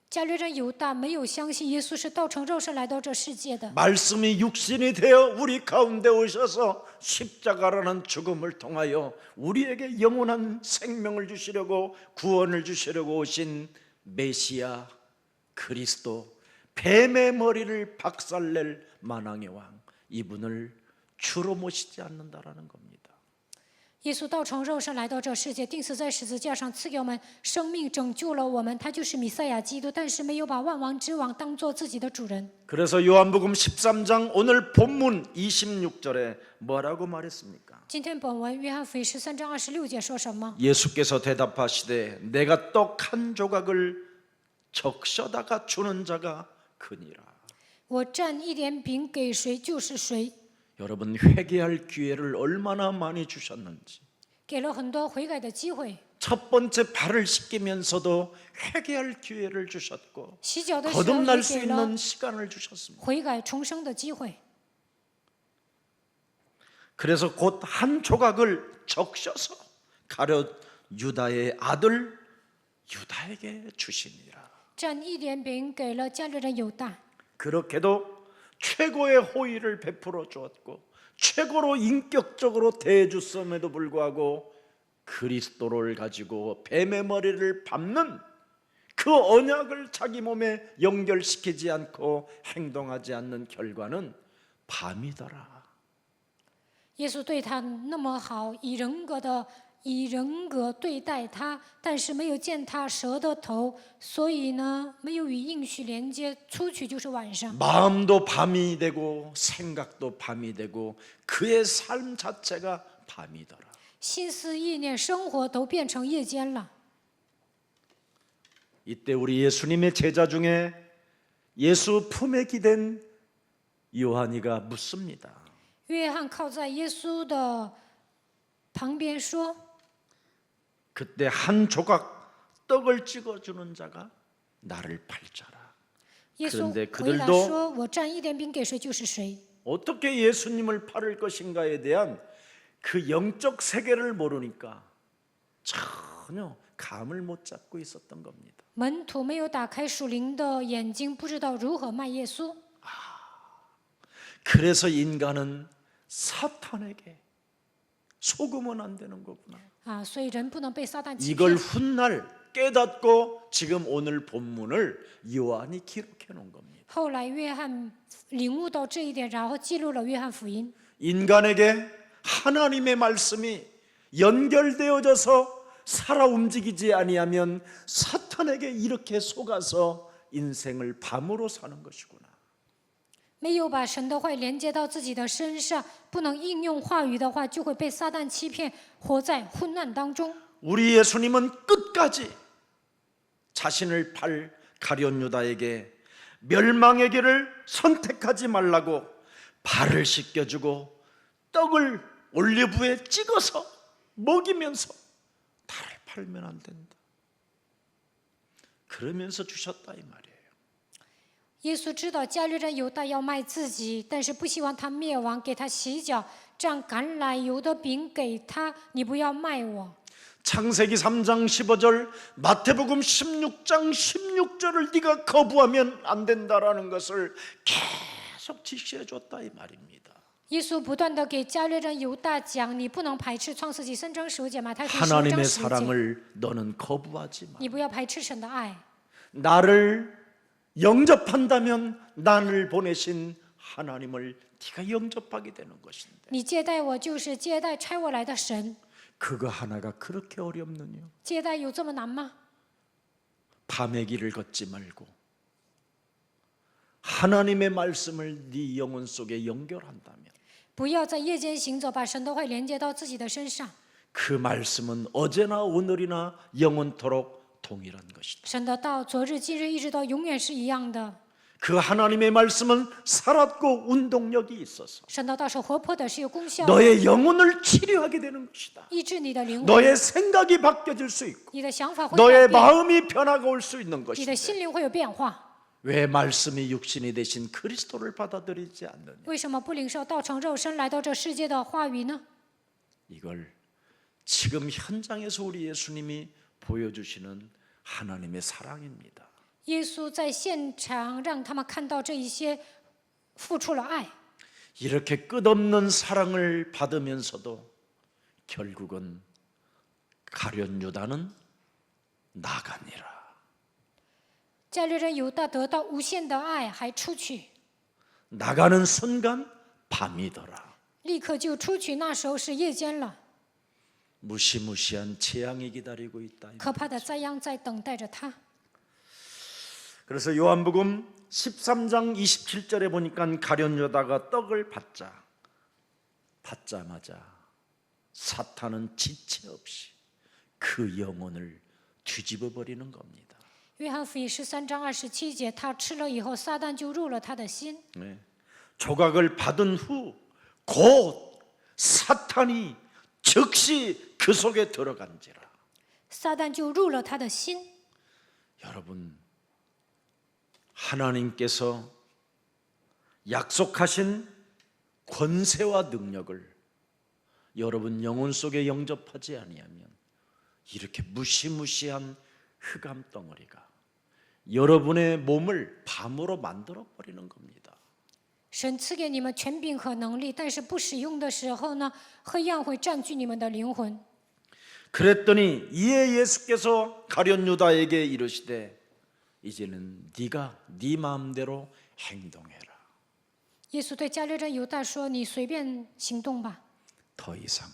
Speaker 2: 加略人犹大没有相信耶稣是道成肉身来到这世界的。
Speaker 1: 말씀이 육신이 되어 우리 가운데 오셔서 십자가라는 죽음을 통하여 우리에게 영원한 생명을 주시려고 구원을 주시려고 오신 메시아 그리스도, 뱀의 머리를 박살낼 만왕의 왕, 이분을 주로 모시지 않는다라는 겁니다.
Speaker 2: 耶稣道成肉身来到这世界，钉死在十字架上，赐给我们生命，拯救了我们。他就是弥赛亚基督，但是没有把万王之王当做自己的主人。
Speaker 1: 그래서 요한복음 13장 오늘 본문 26절에 뭐라고 말했습니까?
Speaker 2: 今天本文约翰福音13章26节说什么？
Speaker 1: 예수께서 대답하시되 내가 떡 한 조각을 적셔다가 주는 자가 크니라.
Speaker 2: 我蘸一点饼给谁就是谁。
Speaker 1: 여러분, 회개할 기회를 얼마나 많이 주셨는지.
Speaker 2: 给了很多悔改的机会。
Speaker 1: 첫 번째 발을 씻기면서도 회개할 기회를 주셨고
Speaker 2: 洗脚的时候也
Speaker 1: 거듭날 수
Speaker 2: 给了
Speaker 1: 있는 시간을 주셨습니다.
Speaker 2: 悔改重生的机会。
Speaker 1: 그래서 곧 한 조각을 적셔서 가룟 유다의 아들 유다에게 주시니라.
Speaker 2: 蘸一点饼给了加略人犹大。
Speaker 1: 그렇게도 최고의 호의를 베풀어 주었고 최고로 인격적으로 대해줬음에도 불구하고 그리스도를 가지고 뱀의 머리를 밟는 그 언약을 자기 몸에 연결시키지 않고 행동하지 않는 결과는 밤이더라.
Speaker 2: 耶稣对他那么好，以人格对待他，但是没有见他蛇的头，所以呢，没有与应许连接，出去就是晚上。
Speaker 1: 마음도 밤이 되고 생각도 밤이 되고 그의 삶 자체가 밤이더라.
Speaker 2: 心思意念、生活都变成夜间了。
Speaker 1: 이때 우리 예수님의 제자 중에 예수 품에 기댄 요한이가 묻습니다.
Speaker 2: 约翰靠在耶稣的旁边说
Speaker 1: 그때 한 조각 떡을 찍어주는 자가 나를 팔자라.
Speaker 2: 耶稣
Speaker 1: 그런데
Speaker 2: 回答
Speaker 1: 그들도
Speaker 2: 说：“我蘸一点饼给谁就是谁。
Speaker 1: 어떻게 예수님을 팔을 것인가에 대한 그 영적 세계를 모르니까 전혀 감을 못 잡고 있었던 겁니다. ”
Speaker 2: 门徒没有打开属灵的眼睛，不知道如何卖耶稣。
Speaker 1: 그래서 인간은 사탄에게 속으면 안 되는 거구나.
Speaker 2: 所以人不能被撒旦欺
Speaker 1: 이걸
Speaker 2: 骗。
Speaker 1: 훗날 깨닫고 지금 오늘 본문을 요한이 기록해 놓은 겁니다.
Speaker 2: 后来约翰领悟到这一点，然后记录了约翰福音。
Speaker 1: 인간에게 하나님의 말씀이 연결되어져서 살아 움직이지 아니하면 사탄에게 이렇게 속아서 인생을 밤으로 사는 것이구나.
Speaker 2: 没有把神的话语连接到自己的身上，不能应用话语的话，就会被撒旦欺骗，活在混乱当中。
Speaker 1: 우리 예수님은 끝까지 자신을 팔 가룟 유다에게 멸망의 길을 선택하지 말라고 발을 씻겨주고 떡을 올리브에 찍어서 먹이면서 나를 팔면 안 된다. 그러면서 주셨다 이 말이에요.
Speaker 2: 耶稣知道加略人犹大要卖自己，但是不希望他灭亡，给他洗脚，蘸橄榄油的饼给他，你不要卖我。
Speaker 1: 창세기 3장 15절, 마태복음 16장 16절을 네가 거부하면 안 된다라는 것을 계속 지시해 줬다 이 말입니다.
Speaker 2: 耶稣不断的给加略人犹大讲，你不能排斥创世纪3章15节，马太福音15章
Speaker 1: 하나님의
Speaker 2: 15节，
Speaker 1: 사랑을 너는 거부하지 마.
Speaker 2: 你不要排斥神的爱。
Speaker 1: 나를 영접한다면 나를 보내신 하나님을 네가 영접하게 되는 것인데
Speaker 2: 你接待我就是接待差我来的神，
Speaker 1: 그거 하나가 그렇게 어렵느냐?
Speaker 2: 接待有这么难吗？
Speaker 1: 밤의 길을 걷지 말고 하나님의 말씀을 네 영혼 속에 연결한다면
Speaker 2: 不要在夜间行走，把神的话连接到自己的身上。
Speaker 1: 그 말씀은 어제나 오늘이나 영원토록 동일한 것이다.
Speaker 2: 神的道，昨日、今日，一直到永远是一样的。
Speaker 1: 그 하나님의 말씀은 살았고 운동력이 있어서
Speaker 2: 神的道是活泼的，是有功效的，
Speaker 1: 너의 영혼을 치료하게 되는 것이다.
Speaker 2: 医治你的灵魂，
Speaker 1: 너의 생각이 바뀌어질 수 있고
Speaker 2: 你的想法会
Speaker 1: 너의
Speaker 2: 改变，
Speaker 1: 마음이 변화가 올 수 있는
Speaker 2: 你
Speaker 1: 것이다.
Speaker 2: 的心灵会有变化。
Speaker 1: 왜 말씀이 육신이 되신 그리스도를 받아들이지 않느냐?
Speaker 2: 为什么不领受道成肉身来到这世界的话语呢？
Speaker 1: 이걸 지금 현장에서 우리 예수님이 보여주시는 하나님의 사랑입니다.
Speaker 2: 耶稣在现场让他们看到这一些付出了爱，
Speaker 1: 이렇게 끝없는 사랑을 받으면서도 결국은 가룟 유다는 나가니라.
Speaker 2: 加略人犹大得到无限的爱，还出去，
Speaker 1: 나가는 순간 밤이더라.
Speaker 2: 立刻就出去。那时候是夜间了，
Speaker 1: 무시무시한 재앙이 기다리고 있다.
Speaker 2: 可怕的灾殃在等待着他。
Speaker 1: 그래서 요한복음 13장 27절에 보니까 가룟 유다가 떡을 받자마자 사탄은 지체 없이 그 영혼을 뒤집어 버리는 겁니다.
Speaker 2: 约翰福音13章27节，他吃了以后，撒旦就入了他的心。
Speaker 1: 네. 조각을 받은 후 곧 사탄이 즉시 그 속에 들어간지라.
Speaker 2: 撒旦就入了他的心。
Speaker 1: 여러분, 하나님께서 약속하신 권세와 능력을 여러분 영혼 속에 영접하지 아니하면 이렇게 무시무시한 흑암 덩어리가 여러분의 몸을 밤으로 만들어 버리는 겁니다.
Speaker 2: 神赐给你们权柄和能力，但是不使用的时候呢，黑暗会占据你们的灵魂。
Speaker 1: 그랬더니 이에 예수께서 가룟 유다에게 이르시되 이제는 네가 네 마음대로 행동해라.
Speaker 2: 耶稣对加略人犹大说：“你随便行动吧。
Speaker 1: 더 이상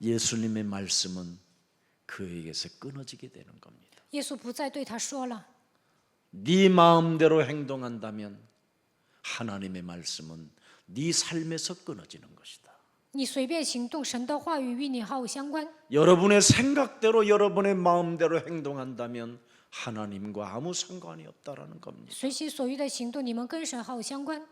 Speaker 1: 예수님의 말씀은 그에게서 끊어지게 되는 겁니다. ”
Speaker 2: 耶稣不再对他说了。
Speaker 1: 네 마음대로 행동한다면 하나님의 말씀은 네 삶에서 끊어지는 것이다.
Speaker 2: 你随便行动，神的话语与你毫无相关。
Speaker 1: 여러분의 생각대로 여러분의 마음대로 행동한다면 하나님과 아무 상관이 없다라는 겁니다.
Speaker 2: 随心所欲的行动，你们跟神毫无相关。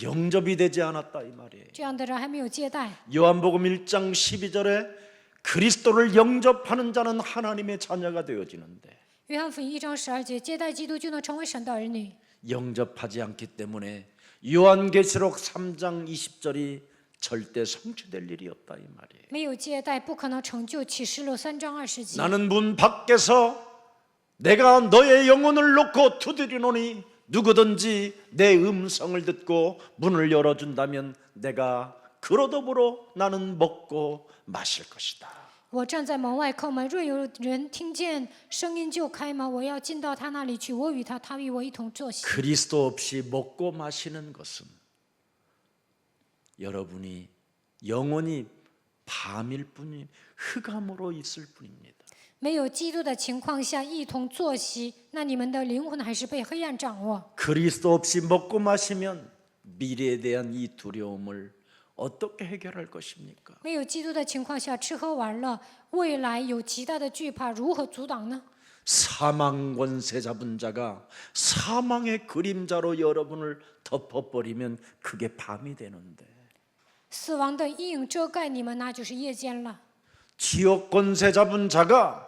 Speaker 1: 영접이 되지 않았다 이 말이에요.
Speaker 2: 这样的人还没有接待。
Speaker 1: 요한복음 1장 12절에 그리스도를 영접하는 자는 하나님의 자녀가 되어지는데
Speaker 2: 约翰福音1章12节，接待基督就能成为神的儿女。
Speaker 1: 영접하지 않기 때문에 요한계시록 3장 20절이 절대 성취될 일이 없다 이 말이에요.
Speaker 2: 没有接待，不可能成就启示录3章20节。
Speaker 1: 나는 문 밖에서 내가 너의 영혼을 놓고 두드리노니 누구든지 내 음성을 듣고 문을 열어준다면 내가 그로 더불어 나는 먹고 마실 것이다.
Speaker 2: 我站在门外叩门，若有人听见声音就开门，我要进到他那里去，我与他，他与我一同坐席。
Speaker 1: 그리스도 없이 먹고 마시는 것은 여러분이 영혼이 밤일 뿐이 흑암으로 있을 뿐입니다.
Speaker 2: 没有基督的情况下一同坐席，那你们的灵魂还是被黑暗掌握。
Speaker 1: 그리스도 없이 먹고 마시면 미래에 대한 이 두려움을 어떻게 해결할 것입니까?
Speaker 2: 没有基督的情况下吃喝玩乐，未来有极大的惧怕，如何阻挡呢？
Speaker 1: 사망 권세 잡은 자가 사망의 그림자로 여러분을 덮어버리면 그게 밤이 되는데
Speaker 2: 死亡的阴影遮盖你们，那就是夜间了。
Speaker 1: 지옥 권세 잡은 자가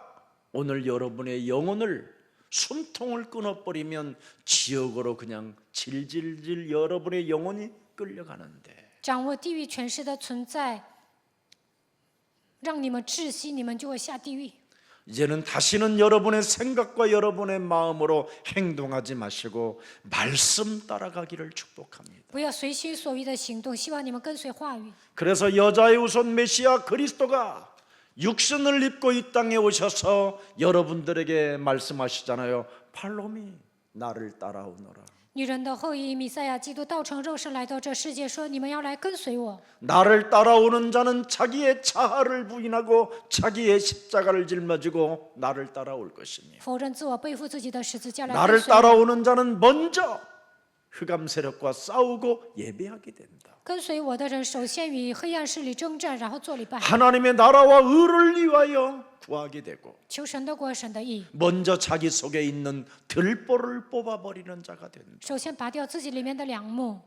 Speaker 1: 오늘 여러분의 영혼을 숨통을 끊어버리면 지옥으로 그냥 질질질 여러분의 영혼이 끌려가는데
Speaker 2: 掌握地狱权势的存在，让你们窒息，你们就会下地狱。
Speaker 1: 이제는 다시는 여러분의 생각과 여러분의 마음으로 행동하지 마시고 말씀 따라가기를 축복합니다.
Speaker 2: 不要随心所欲的行动，希望你们跟随话语。
Speaker 1: 그래서 여자의 후손 메시아 그리스도가 육신을 입고 이 땅에 오셔서 여러분들에게 말씀하시잖아요. 팔로미 나를 따라오너라.
Speaker 2: 女人的后裔弥赛亚基督道成肉身来到这世界，说：“你们要来跟随我。
Speaker 1: 나를 따라오는 자는 자기의 자아를 부인하고 자기의 십자가를 짊어지고 나를 따라올 것이니
Speaker 2: 否认自我，背负自己的十字架来跟
Speaker 1: 나를
Speaker 2: 随我。
Speaker 1: 따라오는 자는 먼저 흑암 세력과 싸우고 예배하게 된다.
Speaker 2: 跟随我的人首先与黑暗势力征战，然后做礼拜，
Speaker 1: 하나님의 나라와 의를 위하여 구하게 되고
Speaker 2: 求神的国、神的义。
Speaker 1: 먼저 자기 속에 있는 들보를 뽑아버리는 자가 된다.
Speaker 2: 首先拔掉自己里面的梁木，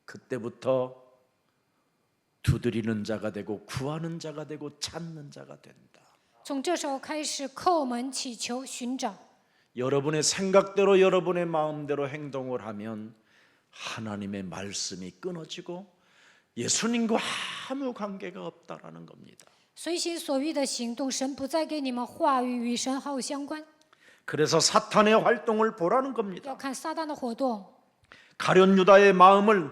Speaker 1: 그때부터 두드리는 자가 되고 구하는 자가 되고 찾는 자가 된다.
Speaker 2: 从这时候开始叩门祈求寻找。
Speaker 1: 여러분의 생각대로 여러분의 마음대로 행동을 하면 하나님의 말씀이 끊어지고 예수님과 아무 관계가 없다라는 겁니다.
Speaker 2: 随心所欲的行动，神不再给你们话语，与神毫无相关。
Speaker 1: 그래서 사탄의 활동을 보라는
Speaker 2: 要
Speaker 1: 겁니다.
Speaker 2: 看撒旦的活动，
Speaker 1: 가룟 유다의 마음을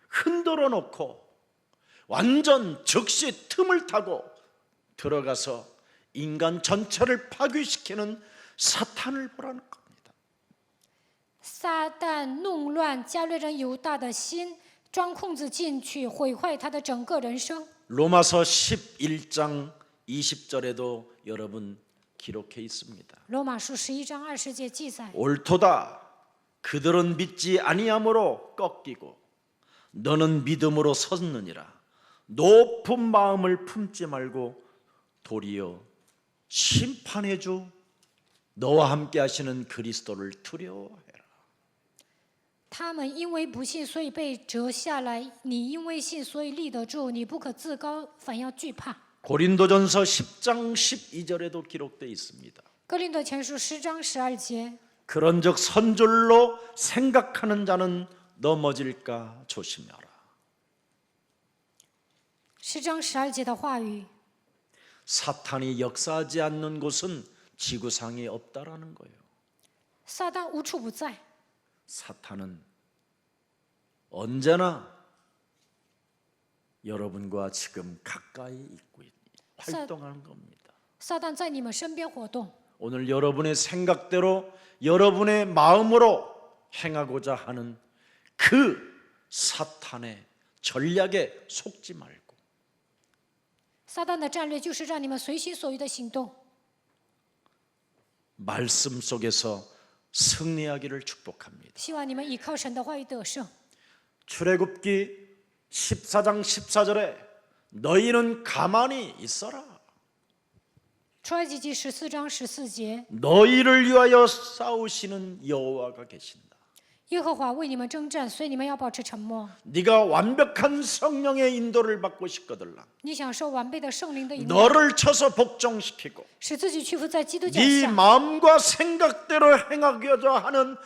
Speaker 1: 흔들어 놓고 완전 즉시 틈을 타고 들어가서 인간 전체를 파괴시키는 사탄을 보라는 겁니다.
Speaker 2: 撒旦弄乱加略人犹大的心，钻空子进去，毁坏他的整个人生。
Speaker 1: 로마서 11장 20절에도 여러분 기록해 있습니다.
Speaker 2: 罗马书11章20节记载：
Speaker 1: 옳도다. 그들은 믿지 아니함으로 꺾이고 너는 믿음으로 섰느니라. 높은 마음을 품지 말고 도리어 심판의 주 너와 함께 하시는 그리스도를 두려워해라.
Speaker 2: 他们因为不信，所以被折下来；你因为信，所以立得住。你不可自高，反要惧怕。
Speaker 1: 고린도전서 10장 12절에도 기록되어 있습니다.
Speaker 2: 哥林多前书10章12节：
Speaker 1: 그런즉 선줄로 생각하는 자는 넘어질까 조심하라.
Speaker 2: 10章12节的话语，
Speaker 1: 사탄이 역사하지 않는 곳은 지구상에 없다라는 거예요.
Speaker 2: 撒旦无处不在，
Speaker 1: 사탄은 언제나 여러분과 지금 가까이 있고 활동하는 겁니다.
Speaker 2: 撒旦在你们身边活动。
Speaker 1: 오늘 여러분의 생각대로 여러분의 마음으로 행하고자 하는 그 사탄의 전략에 속지 말고
Speaker 2: 撒旦的战略就是让你们随心所欲的行动，
Speaker 1: 말씀 속에서 승리하기를 축복합니다.
Speaker 2: 希望你们依靠神的话语得胜。
Speaker 1: 출애굽기 14장 14절에 너희는 가만히 있어라.
Speaker 2: 出埃及记14章14节，
Speaker 1: 너희를 위하여 싸우시는 여호와가 계신다.
Speaker 2: 耶和华为你们征战，所以你们要保持沉默。
Speaker 1: 네가 완벽한 성령의 인도를 받고 싶거들라.
Speaker 2: 你享受完备的圣灵的引导，
Speaker 1: 너를 쳐서 복종시키고
Speaker 2: 使自己屈服在基督脚
Speaker 1: 네
Speaker 2: 下，
Speaker 1: 마음과 생각대로 행하고자 하는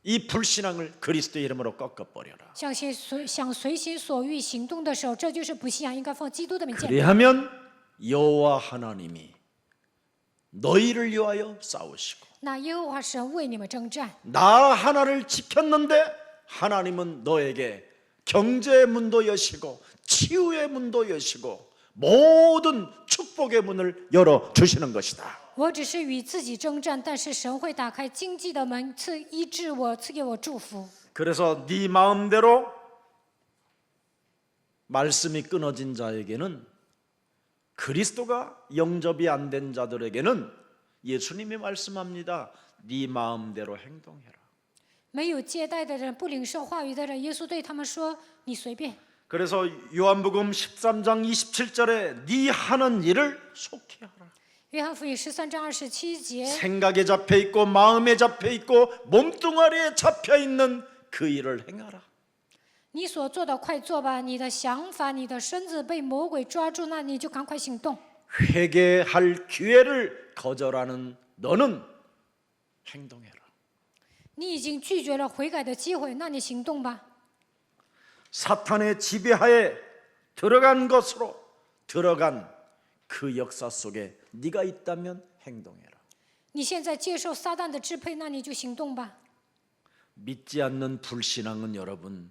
Speaker 1: 이 불신앙을 그리스도의 이름으로 꺾어버려라.
Speaker 2: 想随心所欲行动的时候，这就是不信仰，应该奉基督的名见。
Speaker 1: 그리하면 여호와 하나님이 너희를 위하여 싸우시고
Speaker 2: 那耶和华神为你们征战，
Speaker 1: 나 하나를 지켰는데 하나님은 너에게 경제의 문도 여시고 치유의 문도 여시고 모든 축복의 문을 열어주시는 것이다.
Speaker 2: 我只是与自己征战，但是神会打开经济的门，医治我，赐给我祝福。
Speaker 1: 그래서 네 마음대로 말씀이 끊어진 자에게는 그리스도가 영접이 안 된 자들에게는 예수님이 말씀합니다. 네 마음대로 행동해라.
Speaker 2: 没有接待的人，不领受话语的人，耶稣对他们说：“你随便。”
Speaker 1: 그래서 요한복음 13장 27절에 네 하는 일을 속히 하라.
Speaker 2: 约翰福音13章27节，
Speaker 1: 생각에 잡혀 있고 마음에 잡혀 있고 몸뚱아리에 잡혀 있는 그 일을 행하라.
Speaker 2: 你所做的快做吧，你的想法、你的身子被魔鬼抓住，那你就赶快行动。
Speaker 1: 회개할 기회를 거절하는 너는 행동해라.
Speaker 2: 你已经拒绝了悔改的机会，那你行动吧。
Speaker 1: 사탄의 지배하에 들어간 것으로 들어간 그 역사 속에 네가 있다면 행동해라.
Speaker 2: 你现在接受撒旦的支配，那你就行动吧。
Speaker 1: 믿지 않는 불신앙은 여러분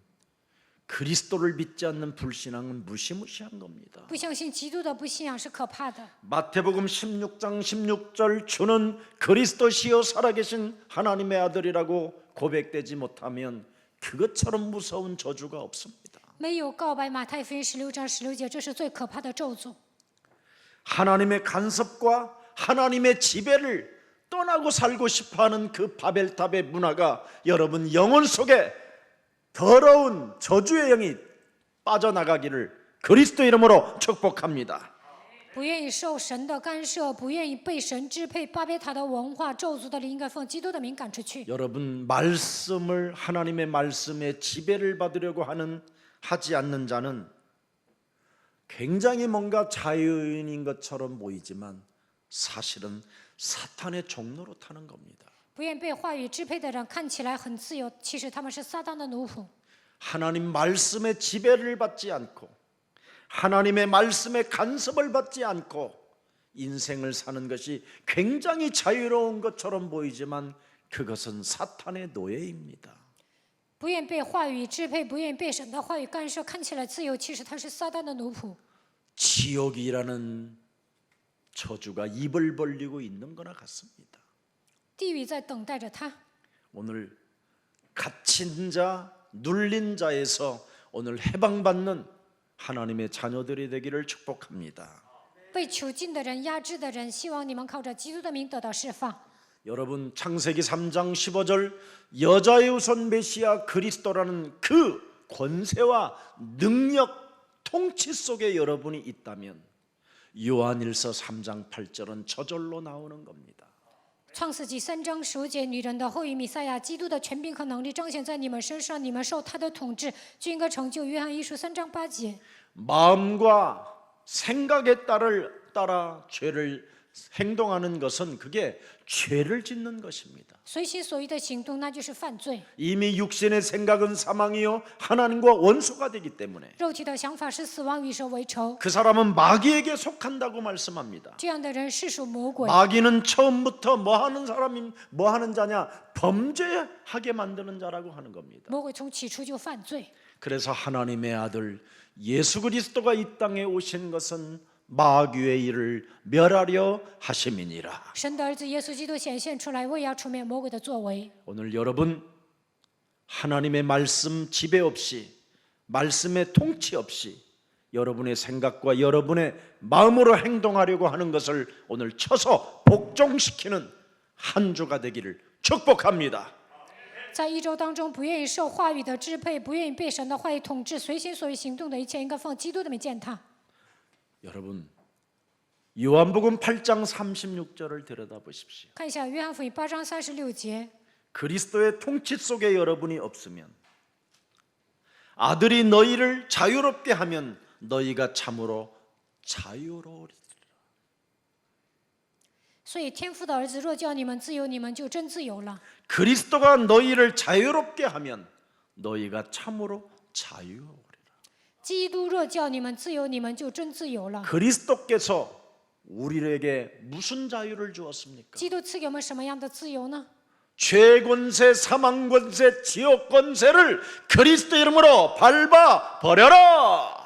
Speaker 1: 그리스도를 믿지 않는 불신앙은 무시무시한 겁니다.
Speaker 2: 不相信基督的不信仰是可怕的。
Speaker 1: 마태복음 16장 16절 주는 그리스도시요 살아계신 하나님의 아들이라고 고백되지 못하면 그것처럼 무서운 저주가 없습니다.
Speaker 2: 没有告白马太福音16章16节，这是最可怕的咒诅。
Speaker 1: 하나님의 간섭과 하나님의 지배를 떠나고 살고 싶어하는 그 바벨탑의 문화가 여러분 영혼 속에 더러운 저주의 영이 빠져나가기를 그리스도 이름으로 축복합니다.
Speaker 2: 不愿意受神的干涉，不愿意被神支配，巴别塔的文化咒诅的灵，应该奉基督的名赶出去。
Speaker 1: 여러분 말씀을 하나님의 말씀에 지배를 받으려고 하지 않는 자는 굉장히 뭔가 자유인인 것처럼 보이지만 사실은 사탄의 종로로 타는 겁니다.
Speaker 2: 不愿被话语支配的人看起来很自由，其实他们是撒旦的奴仆。
Speaker 1: 하나님 말씀에 지배를 받지 않고 하나님의 말씀에 간섭을 받지 않고 인생을 사는 것이 굉장히 자유로운 것처럼 보이지만 그것은 사탄의 노예입니다.
Speaker 2: 不愿被话语支配，不愿被神的话语干涉，看起来自由，其实他是撒旦的奴仆。
Speaker 1: 지옥이라는 저주가 입을 벌리고 있는 거나 같습니다.
Speaker 2: 地狱在等待着他。
Speaker 1: 오늘 갇힌 자, 눌린 자에서 오늘 해방받는 하나님의 자녀들이 되기를 축복합니다.
Speaker 2: 被囚禁的人、压制的人，希望你们靠着基督的名得到释放。
Speaker 1: 여러분 창세기 3장 15절 여자의 우선 메시아 그리스도라는 그 권세와 능력 통치 속에 여러분이 있다면 요한일서 3장 8절은 저절로 나오는 겁니다.
Speaker 2: 创世纪3章15节，女人的后裔弥赛亚，基督的权柄和能力彰显在你们身上，你们受他的统治，就应该成就。约翰一书3章8节。
Speaker 1: 마음과 생각에 따라 죄를 행동하는 것은 그게 죄를 짓는 것입니다.
Speaker 2: 随心所欲的行动，那就是犯罪。
Speaker 1: 이미 육신의 생각은 사망이요 하나님과 원수가 되기 때문에
Speaker 2: 肉体的想法是死亡，与神为仇。
Speaker 1: 그 사람은 마귀에게 속한다고 말씀합니다.
Speaker 2: 这样的人是属魔鬼。
Speaker 1: 마귀는 처음부터 뭐 하는 자냐? 범죄하게 만드는 자라고 하는 겁니다.
Speaker 2: 魔鬼从起初就犯罪。
Speaker 1: 그래서 하나님의 아들 예수 그리스도가 이 땅에 오신 것은 마귀의 일을 멸하려 하심이니라.
Speaker 2: 神的儿子耶稣基督显现出来，为要除灭魔鬼的作为。
Speaker 1: 오늘 여러분 하나님의 말씀 지배 없이 말씀의 통치 없이 여러분의 생각과 여러분의 마음으로 행동하려고 하는 것을 오늘 쳐서 복종시키는 한 주가 되기를 축복합니다.
Speaker 2: 在一周当中，不愿意受话语的支配，不愿意被神的话语统治，随心所欲行动的一切，应该奉基督的名践踏。
Speaker 1: 여러분 요한복음 8장 36절을 들여다보십시오.
Speaker 2: 看一下约翰福音8章36节。
Speaker 1: 그리스도의 통치 속에 여러분이 없으면 아들이 너희를 자유롭게 하면 너희가 참으로 자유로우리라.
Speaker 2: 所以天父的儿子若叫你们自由，你们就真自由了。
Speaker 1: 그리스도가 너희를 자유롭게 하면 너희가 참으로 자유로우리라.
Speaker 2: 基督若叫你们自由，你们就真自由了。
Speaker 1: 그리스도께서 우리에게 무슨 자유를 주었습니까?
Speaker 2: 基督赐给我们什么样的自由呢？
Speaker 1: 죄 권세, 사망 권세, 지옥 권세를 그리스도 이름으로 밟아 버려라.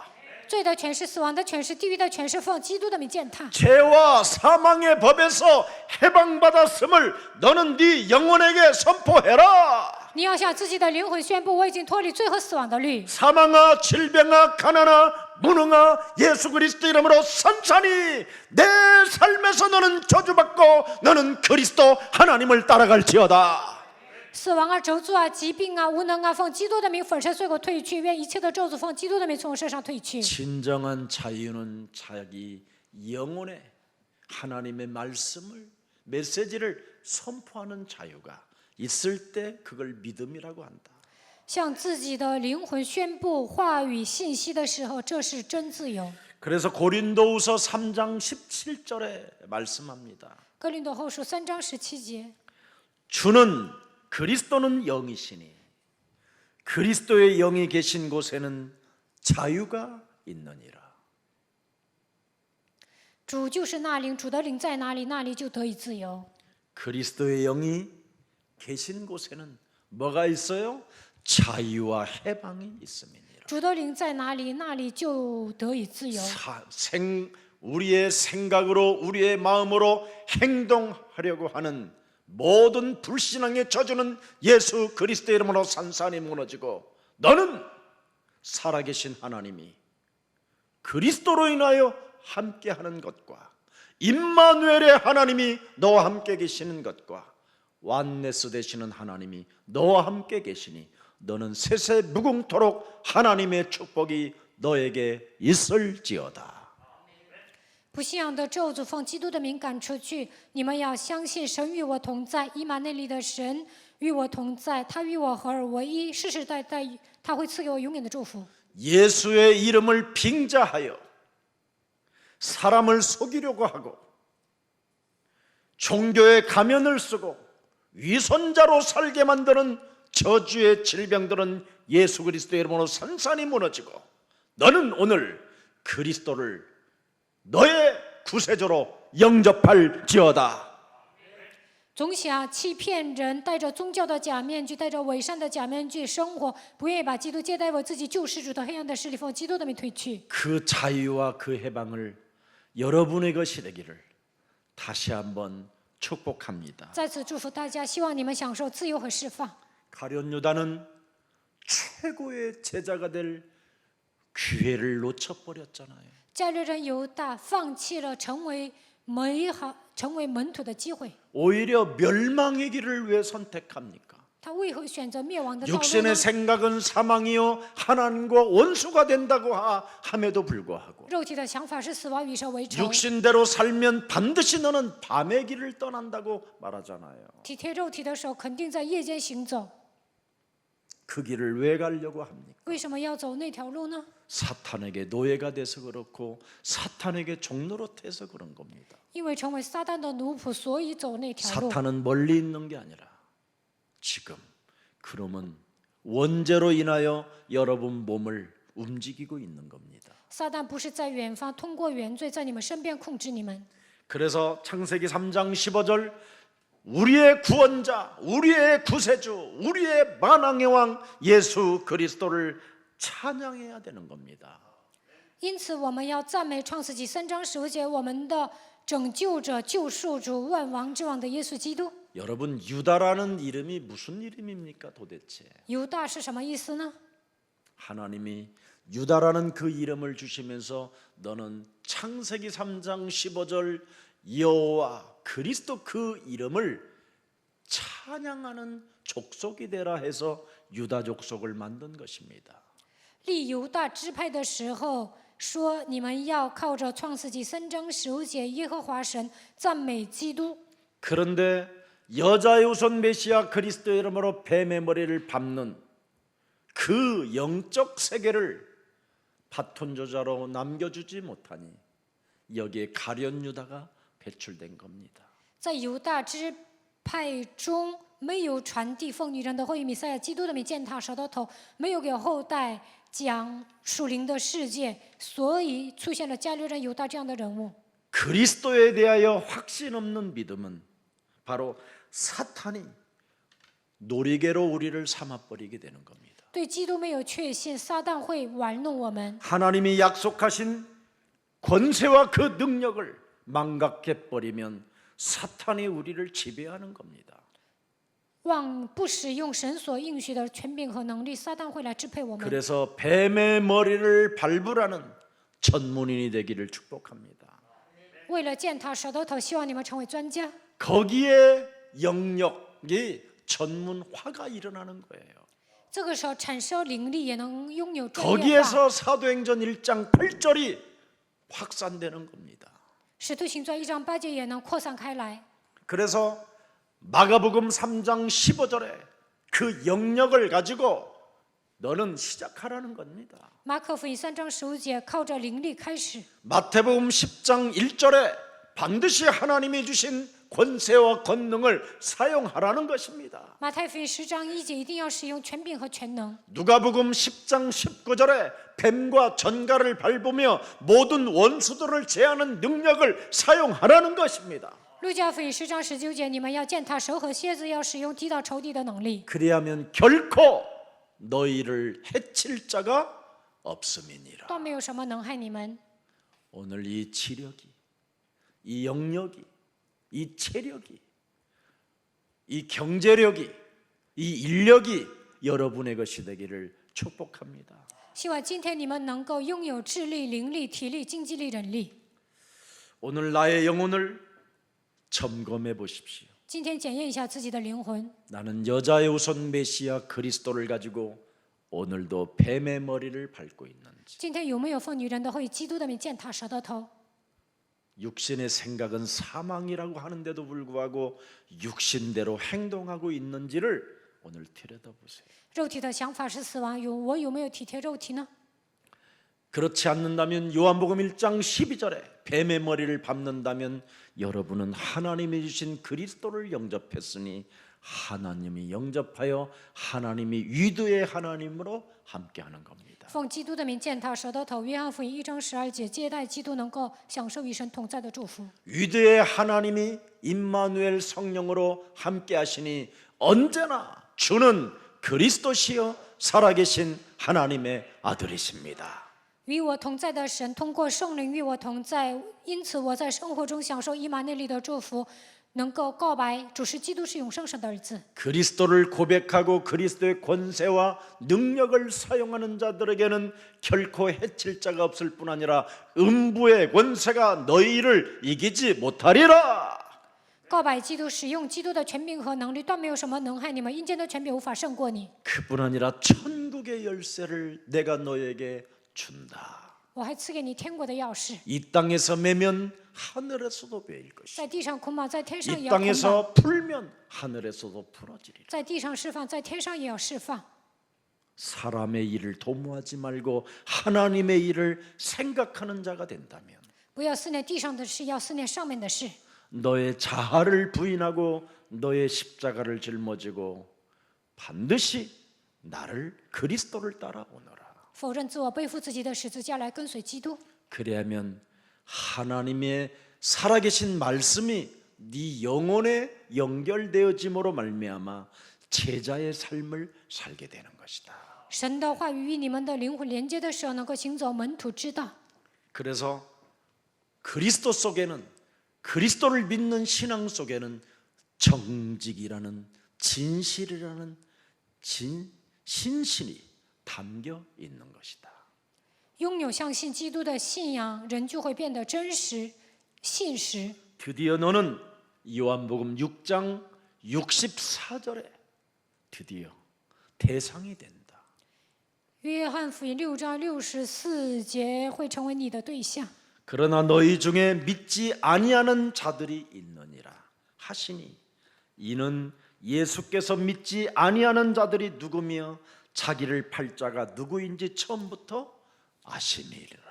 Speaker 2: 罪的权势、死亡的权势、地狱的权势，奉基督的名践踏。
Speaker 1: 죄와 사망의 법에서 해방받았음을 너는 네 영혼에게 선포해라.
Speaker 2: 你要向自己的灵魂宣布，我已经脱离罪和死亡的律。
Speaker 1: 사망아, 질병아, 가난아, 무능아, 예수 그리스도 이름으로 선산히 내 삶에서 너는 저주받고 너는 그리스도 하나님을 따라갈지어다.
Speaker 2: 死亡啊、咒诅啊、疾病啊、无能啊，奉基督的名粉身碎骨退去，愿一切的咒诅奉基督的名从我身上退去。
Speaker 1: 진정한 자유는 자기 영혼에 하나님의 말씀을 메시지를 선포하는 자유가 있을 때 그걸 믿음이라고 한다.
Speaker 2: 向自己的灵魂宣布话语信息的时候，这是真自由。
Speaker 1: 그래서 고린도후서 3장 17절에 말씀합니다.
Speaker 2: 哥林多后书3章17节，
Speaker 1: 주는 그리스도는 영이시니 그리스도의 영이 계신 곳에는 자유가 있느니라.
Speaker 2: 主就是那灵，主的灵在哪里，那里就得以自由。
Speaker 1: 그리스도의 영이 계신 곳에는 뭐가 있어요? 자유와 해방이 있음이니라.
Speaker 2: 主的灵在哪里，那里就得以自由。
Speaker 1: 우리의 생각으로 우리의 마음으로 행동하려고 하는 모든 불신앙의 저주는 예수 그리스도 이름으로 산산이 무너지고 너는 살아계신 하나님이 그리스도로 인하여 함께하는 것과 임마누엘의 하나님이 너와 함께 계시는 것과 완네스 되시는 하나님이 너와 함께 계시니 너는 세세 무궁토록 하나님의 축복이 너에게 있을지어다.
Speaker 2: 不信仰的咒诅奉基督的名赶出去。你们要相信神与我同在，以马内利的神与我同在，他与我合而为一，世世代代他会赐给我永远的祝福。
Speaker 1: 예수의 이름을 빙자하여 사람을 속이려고 하고 종교의 가면을 쓰고 위선자로 살게 만드는 저주의 질병들은 예수 그리스도의 이름으로 산산이 무너지고 너는 오늘 그리스도를 너의 구세주로 영접할지어다.
Speaker 2: 总想欺骗人，戴着宗教的假面具，戴着伪善的假面具生活，不愿意把基督接待为自己救世主的黑暗的势力，奉基督的名退去。
Speaker 1: 그 자유와 그 해방을 여러분의 것이 되기를 다시 한번 축복합니다.
Speaker 2: 在此祝福大家，希望你们享受自由和释放。
Speaker 1: 가룟 유다는 최고의 제자가 될 기회를 놓쳐버렸잖아요.
Speaker 2: 加略人犹大放弃了成为门徒的机会，
Speaker 1: 오히려 멸망의 길을 왜 선택합니까?
Speaker 2: 他为何选择灭亡的道路
Speaker 1: 육신의
Speaker 2: 呢？
Speaker 1: 생각은 사망이요 하나님과 원수가 된다고 함에도 불구하고
Speaker 2: 肉体的想法是死亡，与神为仇。
Speaker 1: 육신대로 살면 반드시 너는 밤의 길을 떠난다고 말하잖아요.
Speaker 2: 体贴肉体的手，肯定在夜间行走。
Speaker 1: 그 길을 왜 가려고 합니까?
Speaker 2: 为什么要走那条路呢？
Speaker 1: 사탄에게 노예가 돼서 그렇고 사탄에게 종노릇해서 그런 겁니다.
Speaker 2: 因为成为撒旦的奴仆，所以走那条路。
Speaker 1: 사탄은 멀리 있는 게 아니라 지금 그러면 원죄로 인하여 여러분 몸을 움직이고 있는 겁니다.
Speaker 2: 撒旦不是在远方，通过原罪在你们身边控制你们。
Speaker 1: 그래서 창세기 3장 15절 우리의 구원자, 우리의 구세주, 우리의 만왕의 왕 예수 그리스도를 찬양해야 되는 겁니다.
Speaker 2: 因此，我们要赞美创世纪3章15节，我们的拯救者、救赎主、万王之王的耶稣基督。
Speaker 1: 여러분 유다라는 이름이 무슨 이름입니까 도대체?
Speaker 2: 犹大是什么意思呢？
Speaker 1: 하나님이 유다라는 그 이름을 주시면서 너는 창세기 3장 15절 여호와 그리스도 그 이름을 찬양하는 족속이 되라 해서 유다 족속을 만든 것입니다.
Speaker 2: 立犹大支派的时候说，你们要靠着创世纪3章15节耶和华神赞美基督。
Speaker 1: 그런데 여자의 우선 메시아 그리스도의 이름으로 뱀의 머리를 밟는 그 영적 세계를 바톤 저자로 남겨주지 못하니 여기에 가룟 유다가 배출된 겁니다.
Speaker 2: 在犹大支派中没有传递奉女人的后裔弥赛亚基督的名践踏舌头头，没有给后代讲属灵的世界，所以出现了加略人犹大这样的人物。
Speaker 1: 그리스도에 대하여 확신 없는 믿음은 바로 사탄이 놀이개로 우리를 삼아버리게 되는 겁니다.
Speaker 2: 对基督没有确信，撒旦会玩弄我们。
Speaker 1: 하나님이 약속하신 권세와 그 능력을 망각해버리면 사탄이 우리를 지배하는 겁니다.
Speaker 2: 不使用神所应许的权柄和能力，撒旦会来支配我们。
Speaker 1: 그래서 뱀의 머리를 밟으라는 전문인이 되기를 축복합니다.
Speaker 2: 为了践踏舌头头，希望你们成为专家。
Speaker 1: 거기에 영역이 전문화가 일어나는 거예요.
Speaker 2: 这个时候产生灵力，也能拥有专业化。
Speaker 1: 거기에서 사도행전 1장 8절이 확산되는 겁니다.
Speaker 2: 使徒行传1章8节也能扩散开来。
Speaker 1: 그래서 마가복음 3장 15절에 그 영역을 가지고 너는 시작하라는 겁니다.
Speaker 2: 马可福音3章15节，靠着灵力开始。
Speaker 1: 마태복음 10장 1절에 반드시 하나님이 주신 권세와 권능을 사용하라는 것입니다.
Speaker 2: 马太福音10章1节一定要使用权柄和全能。
Speaker 1: 누가복음 10장 19절에 뱀과 전갈을 밟으며 모든 원수들을 제하는 능력을 사용하라는 것입니다.
Speaker 2: 路加福音10章19节，你们要践踏蛇和蝎子，要使用击倒仇敌的能力，
Speaker 1: 그리하면 결코 너희를 해칠 자가 없음이니라.
Speaker 2: 断没有什么能害你们。
Speaker 1: 오늘 이 지력이, 이 영역이, 이 체력이, 이 경제력이, 이 인력이 여러분의 것이 되기를 축복합니다.
Speaker 2: 希望今天你们能够拥有智力、灵力、体力、经济力、人力。
Speaker 1: 오늘 나의 영혼을 점검해 보십시오.
Speaker 2: 今天检验一下自己的灵魂。
Speaker 1: 나는 여자의 우선 메시아 그리스도를 가지고 오늘도 뱀의 머리를 밟고 있는지,
Speaker 2: 今天有没有奉女人的后裔基督的名践踏蛇的头？
Speaker 1: 육신의 생각은 사망이라고 하는데도 불구하고 육신대로 행동하고 있는지를 오늘 들여다보세요.
Speaker 2: 肉体的想法是死亡，我有没有体贴肉体呢？
Speaker 1: 그렇지 않는다면 요한복음 1장 12절에 뱀의 머리를 밟는다면 여러분은 하나님이 주신 그리스도를 영접했으니 하나님이 영접하여 하나님이 위도의 하나님으로 함께하는 겁니다.
Speaker 2: 奉基督的名践踏蛇的头。约翰福音1章12节，接待基督能够享受与神同在的祝福。
Speaker 1: 위대의 하나님이 임마누엘 성령으로 함께하시니 언제나 주는 그리스도시여 살아계신 하나님의 아들이십니다.
Speaker 2: 与我同在的神通过圣灵与我同在，因此我在生活中享受以马内利的祝福，能够告白主是基督是永生神的儿子。
Speaker 1: 그리스도를 고백하고 그리스도의 권세와 능력을 사용하는 자들에게는 결코 해칠 자가 없을 뿐 아니라 음부의 권세가 너희를 이기지 못하리라.
Speaker 2: 告白基督，使用基督的权柄和能力，断没有什么能害你们。阴间的权柄无法胜过你。
Speaker 1: 그뿐 아니라 천국의 열쇠를 내가 너에게 준다.
Speaker 2: 我还赐给你天国的钥匙。
Speaker 1: 이 땅에서 매면 하늘에서도 매일 것이다.
Speaker 2: 在地上捆绑，在天上也
Speaker 1: 이
Speaker 2: 要捆绑；
Speaker 1: 땅에서 풀면 하늘에서도 풀어지리라.
Speaker 2: 在地上释放，在天上也要释放。
Speaker 1: 사람의 일을 도모하지 말고 하나님의 일을 생각하는 자가 된다면
Speaker 2: 不要思念地上的事，要思念上面的事。
Speaker 1: 너의 자아를 부인하고 너의 십자가를 짊어지고 반드시 나를 그리스도를 따라오너라.
Speaker 2: 否认自我，背负自己的十字架来跟随基督。
Speaker 1: 그래야면 하나님의 살아계신 말씀이 네 영혼에 연결되어짐으로 말미암아 제자의 삶을 살게 되는 것이다.
Speaker 2: 神的话语与你们的灵魂连接的时候，能够行走门徒之道。
Speaker 1: 그래서 그리스도 속에는 그리스도를 믿는 신앙 속에는 정직이라는 진실이라는 신신이 담겨 있는 것이다.
Speaker 2: 拥有相信基督的信仰，人就会变得真实、信实。
Speaker 1: 드디어 너는 요한복음 6장 64절에 드디어 대상이 된다.
Speaker 2: 约翰福音6章64节会成为你的对象。
Speaker 1: 그러나 너희 중에 믿지 아니하는 자들이 있느니라 하시니 이는 예수께서 믿지 아니하는 자들이 누구며 자기를 팔 자가 누구인지 처음부터 아심이리라.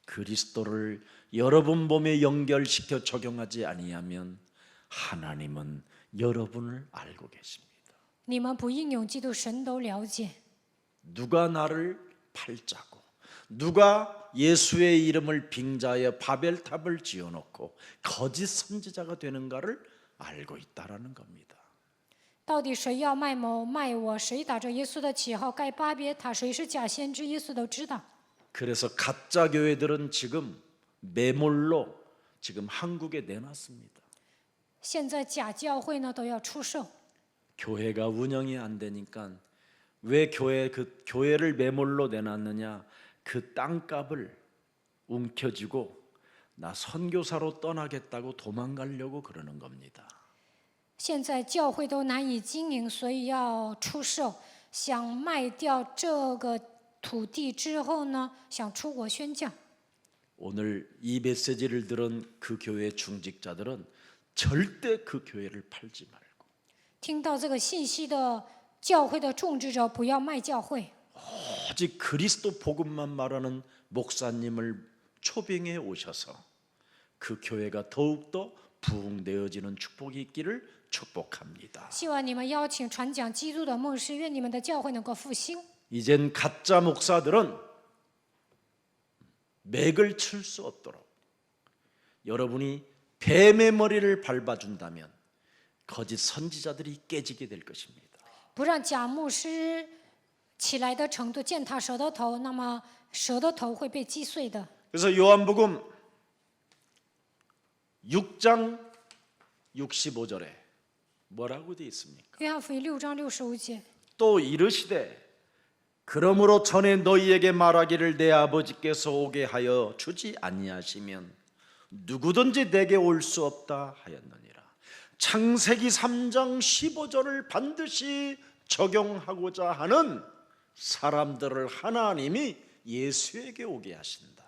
Speaker 1: 그리스도를 여러분 몸에 연결시켜 적용하지 아니하면 하나님은 여러분을 알고 계십니다.
Speaker 2: 你们不应用基督，神都了解。
Speaker 1: 누가 나를 팔자고 누가 예수의 이름을 빙자하여 바벨탑을 지어놓고 거짓 선지자가 되는가를 알고 있다라는 겁니다.
Speaker 2: 到底谁要卖某卖我？谁打着耶稣的旗号盖巴别塔？谁是假先知？耶稣都知道。
Speaker 1: 그래서 가짜 교회들은 지금 매몰로 지금 한국에 내놨습니다.
Speaker 2: 现在假教会呢都要出售。
Speaker 1: 교회가 운영이 안 되니까 왜 교회를 매몰로 내놨느냐? 그 땅값을 움켜쥐고 나 선교사로 떠나겠다고 도망가려고 그러는 겁니다.
Speaker 2: 现在教会都难以经营，所以要出售。想卖掉这个土地之后呢，想出国宣教。
Speaker 1: 오늘 이 메시지를 들은 그 교회 중직자들은 절대 그 교회를 팔지 말고
Speaker 2: 听到这个信息的教会的种植者，不要卖教会，
Speaker 1: 오직 그리스도 복음만 말하는 목사님을 초빙해 오셔서 그 교회가 더욱더 부흥되어지는 축복이 있기를 축복합니다.
Speaker 2: 希望你们邀请传讲基督的牧师，愿你们的教会能够复兴。
Speaker 1: 이젠 가짜 목사들은 맥을 칠 수 없도록 여러분이 뱀의 머리를 밟아준다면 거짓 선지자들이 깨지게 될 것입니다.
Speaker 2: 不让假牧师起来的程度践踏蛇的头，那么蛇的头会被击碎的。
Speaker 1: 그래서 요한복음 6장 65절에 뭐라고 되어 있습니까?
Speaker 2: 约翰福音6章65节，
Speaker 1: 또 이르시되 그러므로 전에 너희에게 말하기를 내 아버지께서 오게 하여 주지 아니하시면 누구든지 내게 올 수 없다 하였느니라. 창세기 3장 15절을 반드시 적용하고자 하는 사람들을 하나님이 예수에게 오게 하신다.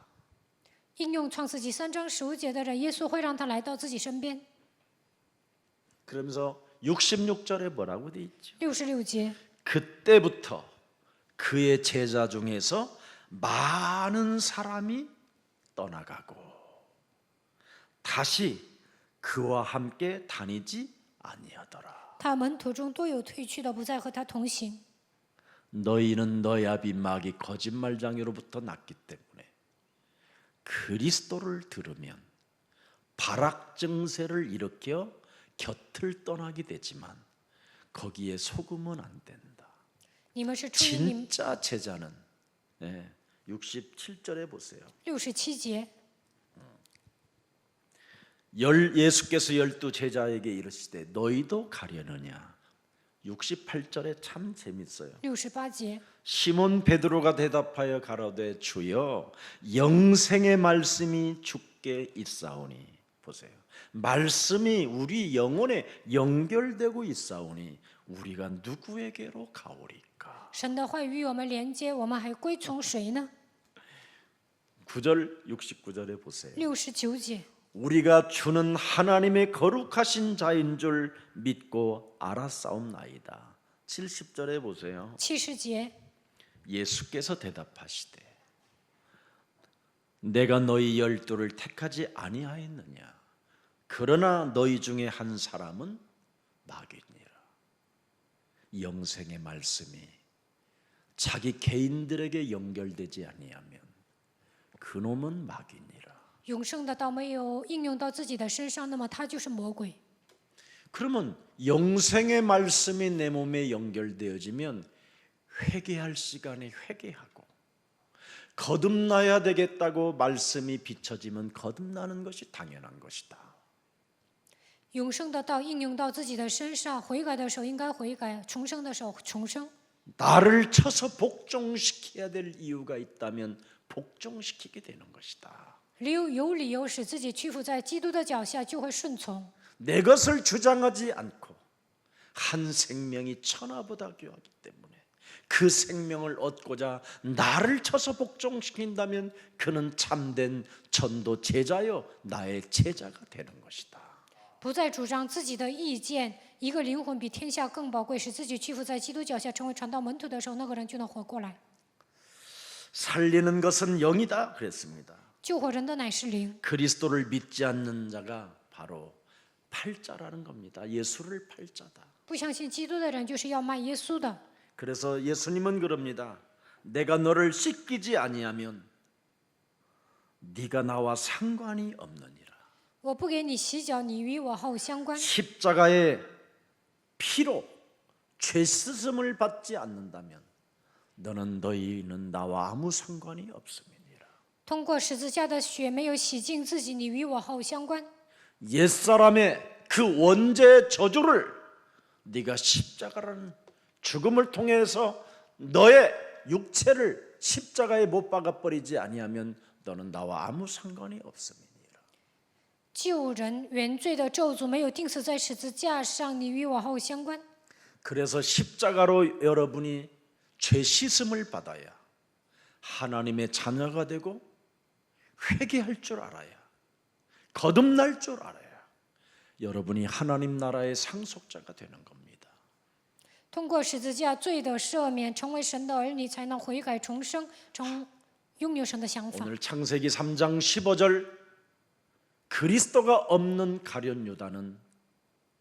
Speaker 2: 应用创世纪3章15节的人，耶稣会让他来到自己身边。
Speaker 1: 그러면서 66절에 뭐라고 돼 있죠?
Speaker 2: 66节，
Speaker 1: 그때부터 그의 제자 중에서 많은 사람이 떠나가고 다시 그와 함께 다니지 아니하더라.
Speaker 2: 他门徒中多有退去的，不再和他同行。
Speaker 1: 너희는 너희 아비 마귀 거짓말장애로부터 났기 때문에 그리스도를 들으면 발악증세를 일으켜 곁을 떠나게 되지만 거기에 속으면 안 된다.
Speaker 2: 你们是出于你们
Speaker 1: 진짜 제자는 67절에 보세요.
Speaker 2: 67节，
Speaker 1: 예수께서 12 제자에게 이르시되 너희도 가려느냐. 68절에 참 재밌어요.
Speaker 2: 68节，
Speaker 1: 시몬 베드로가 대답하여 가로되 주여 영생의 말씀이 주께 있사오니. 보세요. 말씀이 우리 영혼에 연결되고 있사오니 우리가 누구에게로 가오리까.
Speaker 2: 神的话与我们连接，我们还归从谁呢？
Speaker 1: 9절 69절에 보세요.
Speaker 2: 69节，
Speaker 1: 우리가 주는 하나님의 거룩하신 자인 줄 믿고 알았사옵나이다. 70절에 보세요.
Speaker 2: 70节，
Speaker 1: 예수께서 대답하시되 내가 너희 12를 택하지 아니하였느냐. 그러나 너희 중에 한 사람은 마귀니라. 영생의 말씀이 자기 개인들에게 연결되지 아니하면 그놈은 마귀니라.
Speaker 2: 永生的道没有应用到自己的身上，那么他就是魔鬼。
Speaker 1: 그러면 영생의 말씀이 내 몸에 연결되어지면 회개할 시간에 회개하고 거듭나야 되겠다고 말씀이 비춰지면 거듭나는 것이 당연한 것이다.
Speaker 2: 永生的道应用到自己的身上，悔改的时候应该悔改，重生的时候重生。
Speaker 1: 나를 쳐서 복종시켜야 될 이유가 있다면 복종시키게 되는 것이다.
Speaker 2: 有理由使自己屈服在基督的脚下，就会顺从。
Speaker 1: 내 것을 주장하지 않고 한 생명이 천하보다 귀하기 때문에 그 생명을 얻고자 나를 쳐서 복종시킨다면 그는 참된 전도 제자요 나의 제자가 되는 것이다.
Speaker 2: 不再主张自己的意见，一个灵魂比天下更宝贵，使自己屈服在基督脚下，成为传道门徒的时候，那个人就能活过来。
Speaker 1: 살리는 것은 영이다 그랬습니다.
Speaker 2: 救活人的乃是灵，
Speaker 1: 그리스도를 믿지 않는 자가 바로 팔자라는 겁니다. 예수를 팔자다.
Speaker 2: 不相信基督的人就是要卖耶稣的。
Speaker 1: 그래서 예수님은 그럽니다. 내가 너를 씻기지 아니하면 네가 나와 상관이 없느니라.
Speaker 2: 我不给你洗脚，你与我毫无相关。
Speaker 1: 십자가의 피로 죄 씻음을 받지 않는다면 너희는 나와 아무 상관이 없음이니라.
Speaker 2: 通过十字架的血没有洗净自己，你与我毫无相关。
Speaker 1: 옛사람의 그 원죄의 저주를 네가 십자가라는 죽음을 통해서 너의 육체를 십자가에 못 박아 버리지 아니하면 너는 나와 아무 상관이 없음이니라.
Speaker 2: 救人原罪的咒诅没有钉死在十字架上，你与我毫无相关。
Speaker 1: 그래서 십자가로 여러분이 죄 씻음을 받아야 하나님의 자녀가 되고 회개할 줄 알아야 거듭날 줄 알아야 여러분이 하나님 나라의 상속자가 되는 겁니다.
Speaker 2: 通过十字架罪的赦免，成为神的儿女，才能悔改重生，拥有神的想法。
Speaker 1: 오늘 창세기 3장 15절 그리스도가 없는 가룟 유다는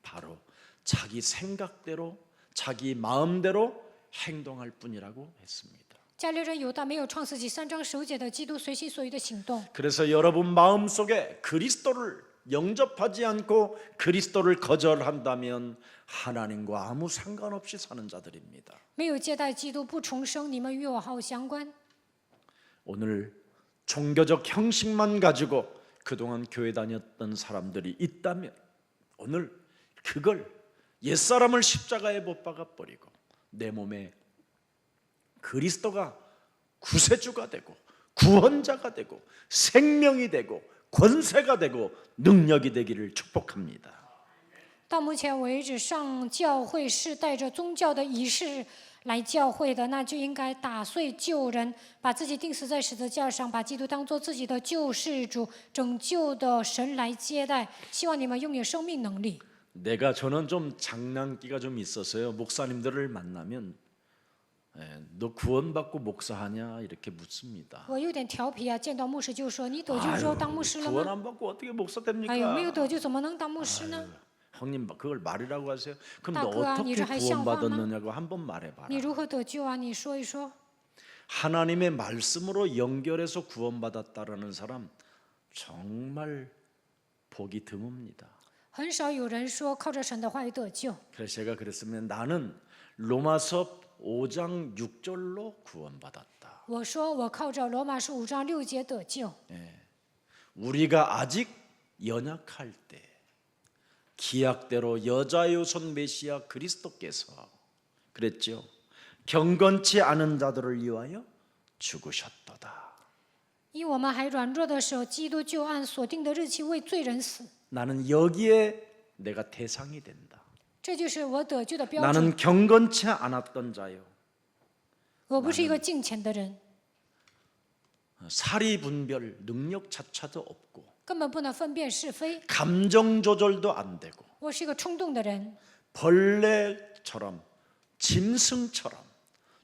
Speaker 1: 바로 자기 생각대로 자기 마음대로 행동할 뿐이라고 했습니다.
Speaker 2: 加略人犹大没有创世纪3章15节的基督随心所欲的行动。
Speaker 1: 그래서 여러분 마음속에 그리스도를 영접하지 않고 그리스도를 거절한다면 하나님과 아무 상관없이 사는 자들입니다.
Speaker 2: 没有接待基督不重生，你们与我毫无相关。
Speaker 1: 오늘 종교적 형식만 가지고 그동안 교회 다녔던 사람들이 있다면 오늘 그걸 옛사람을 십자가에 못 박아 버리고 내 몸에 그리스도가 구세주가 되고 구원자가 되고 생명이 되고 권세가 되고 능력이 되기를 축복합니다.
Speaker 2: 到目前为止，上教会是带着宗教的仪式来教会的，那就应该打碎旧人，把自己钉死在十字架上，把基督当作自己的救世主、拯救的神来接待。希望你们拥有生命能力。
Speaker 1: 저는 좀 장난기가 좀 있어서요. 목사님들을 만나면 너 구원받고 목사하냐 이렇게 묻습니다.
Speaker 2: 我有点调皮啊，见到牧师就说：“你得救之后当牧师了
Speaker 1: 구원
Speaker 2: 吗
Speaker 1: 안 받고 어떻게 목사 됩니까? ？”
Speaker 2: 哎呦，没有得救怎么能当牧师呢？
Speaker 1: 형님 그걸 말이라고 하세요. 그럼 너
Speaker 2: 아,
Speaker 1: 어떻게
Speaker 2: 그
Speaker 1: 구원받았느냐고 한번 말해봐라.
Speaker 2: 你如何得救啊？你说一说。
Speaker 1: 하나님의 말씀으로 연결해서 구원받았다라는 사람 정말 보기 드뭅니다.
Speaker 2: 很少有人说靠着神的话语得救。
Speaker 1: 그래서 제가 그랬으면 나는 로마서 5장 6절로 구원받았다.
Speaker 2: 我说我靠着罗马书5章6节得救。
Speaker 1: 우리가 아직 연약할 때 기약대로 여자의 손 메시아 그리스도께서 그랬죠. 경건치 않은 자들을 위하여 죽으셨도다.
Speaker 2: 因我们还软弱的时候，基督就按所定的日期为罪人死。
Speaker 1: 나는 여기에 내가 대상이 된다.
Speaker 2: 这就是我得救的标准。
Speaker 1: 나는 경건치 않았던 자요.
Speaker 2: 我不是一个敬虔的人，
Speaker 1: 사리 분별 능력 자체도 없고
Speaker 2: 根本不能分辨是非。
Speaker 1: 감정 조절도 안 되고
Speaker 2: 我是一个冲动的人，
Speaker 1: 벌레처럼 짐승처럼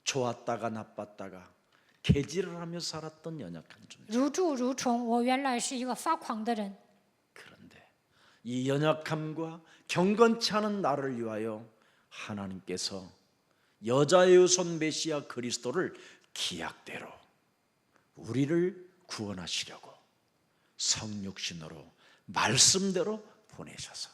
Speaker 1: 좋았다가 나빴다가 개질을 하며 살았던 연약한 존재.
Speaker 2: 如蛀如虫。我原来是一个发狂的人，
Speaker 1: 그런데 이 연약함과 경건치 않은 나를 위하여 하나님께서 여자의 손 메시아 그리스도를 기약대로 우리를 구원하시려고 성육신으로 말씀대로 보내셔서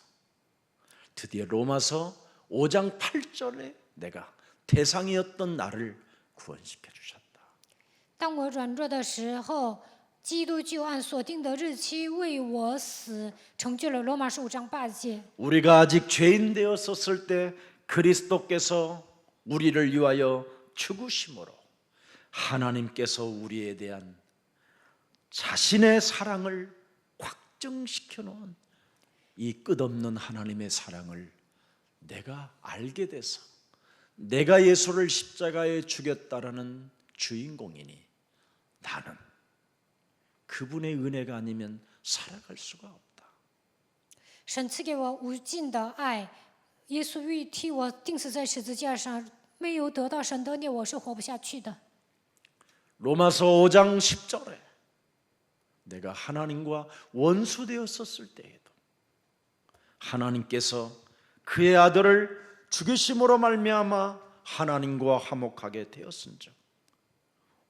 Speaker 1: 드디어 로마서 5장 8절에 내가 대상이었던 나를 구원시켜 주셨다.
Speaker 2: 当我软弱的时候，基督就按所定的日期为我死，成就了罗马书5章8节。
Speaker 1: 우리가 아직 죄인 되었었을 때 그리스도께서 우리를 위하여 죽으심으로 하나님께서 우리에 대한 자신의 사랑을 확증시켜 놓은 이 끝없는 하나님의 사랑을 내가 알게 돼서 내가 예수를 십자가에 죽였다라는 주인공이니 나는 그분의 은혜가 아니면 살아갈 수가 없다.
Speaker 2: 神赐给我无尽的爱，耶稣欲替我钉死在十字架上，没有得到神的恩典，我是活不下去的。
Speaker 1: 로마서 5장 10절에 내가 하나님과 원수 되었었을 때에도 하나님께서 그의 아들을 죽이심으로 말미암아 하나님과 화목하게 되었은즉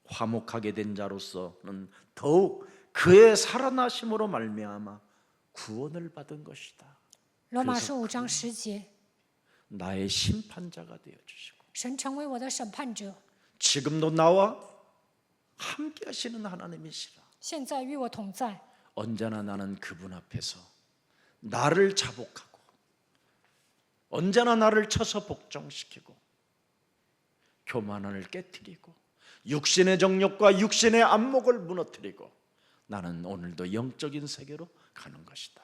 Speaker 1: 화목하게 된 자로서는 더욱 그의 살아나심으로 말미암아 구원을 받은 것이다.
Speaker 2: 罗马书5章10节，
Speaker 1: 나의 심판자가 되어 주시고
Speaker 2: 神成为我的审判者，
Speaker 1: 지금도 나와 함께 하시는 하나님이시라.
Speaker 2: 现在与我同在。
Speaker 1: 언제나 나는 그분 앞에서 나를 자복하고 언제나 나를 쳐서 복종시키고 교만을 깨뜨리고 육신의 정욕과 육신의 안목을 무너뜨리고 나는 오늘도 영적인 세계로 가는 것이다.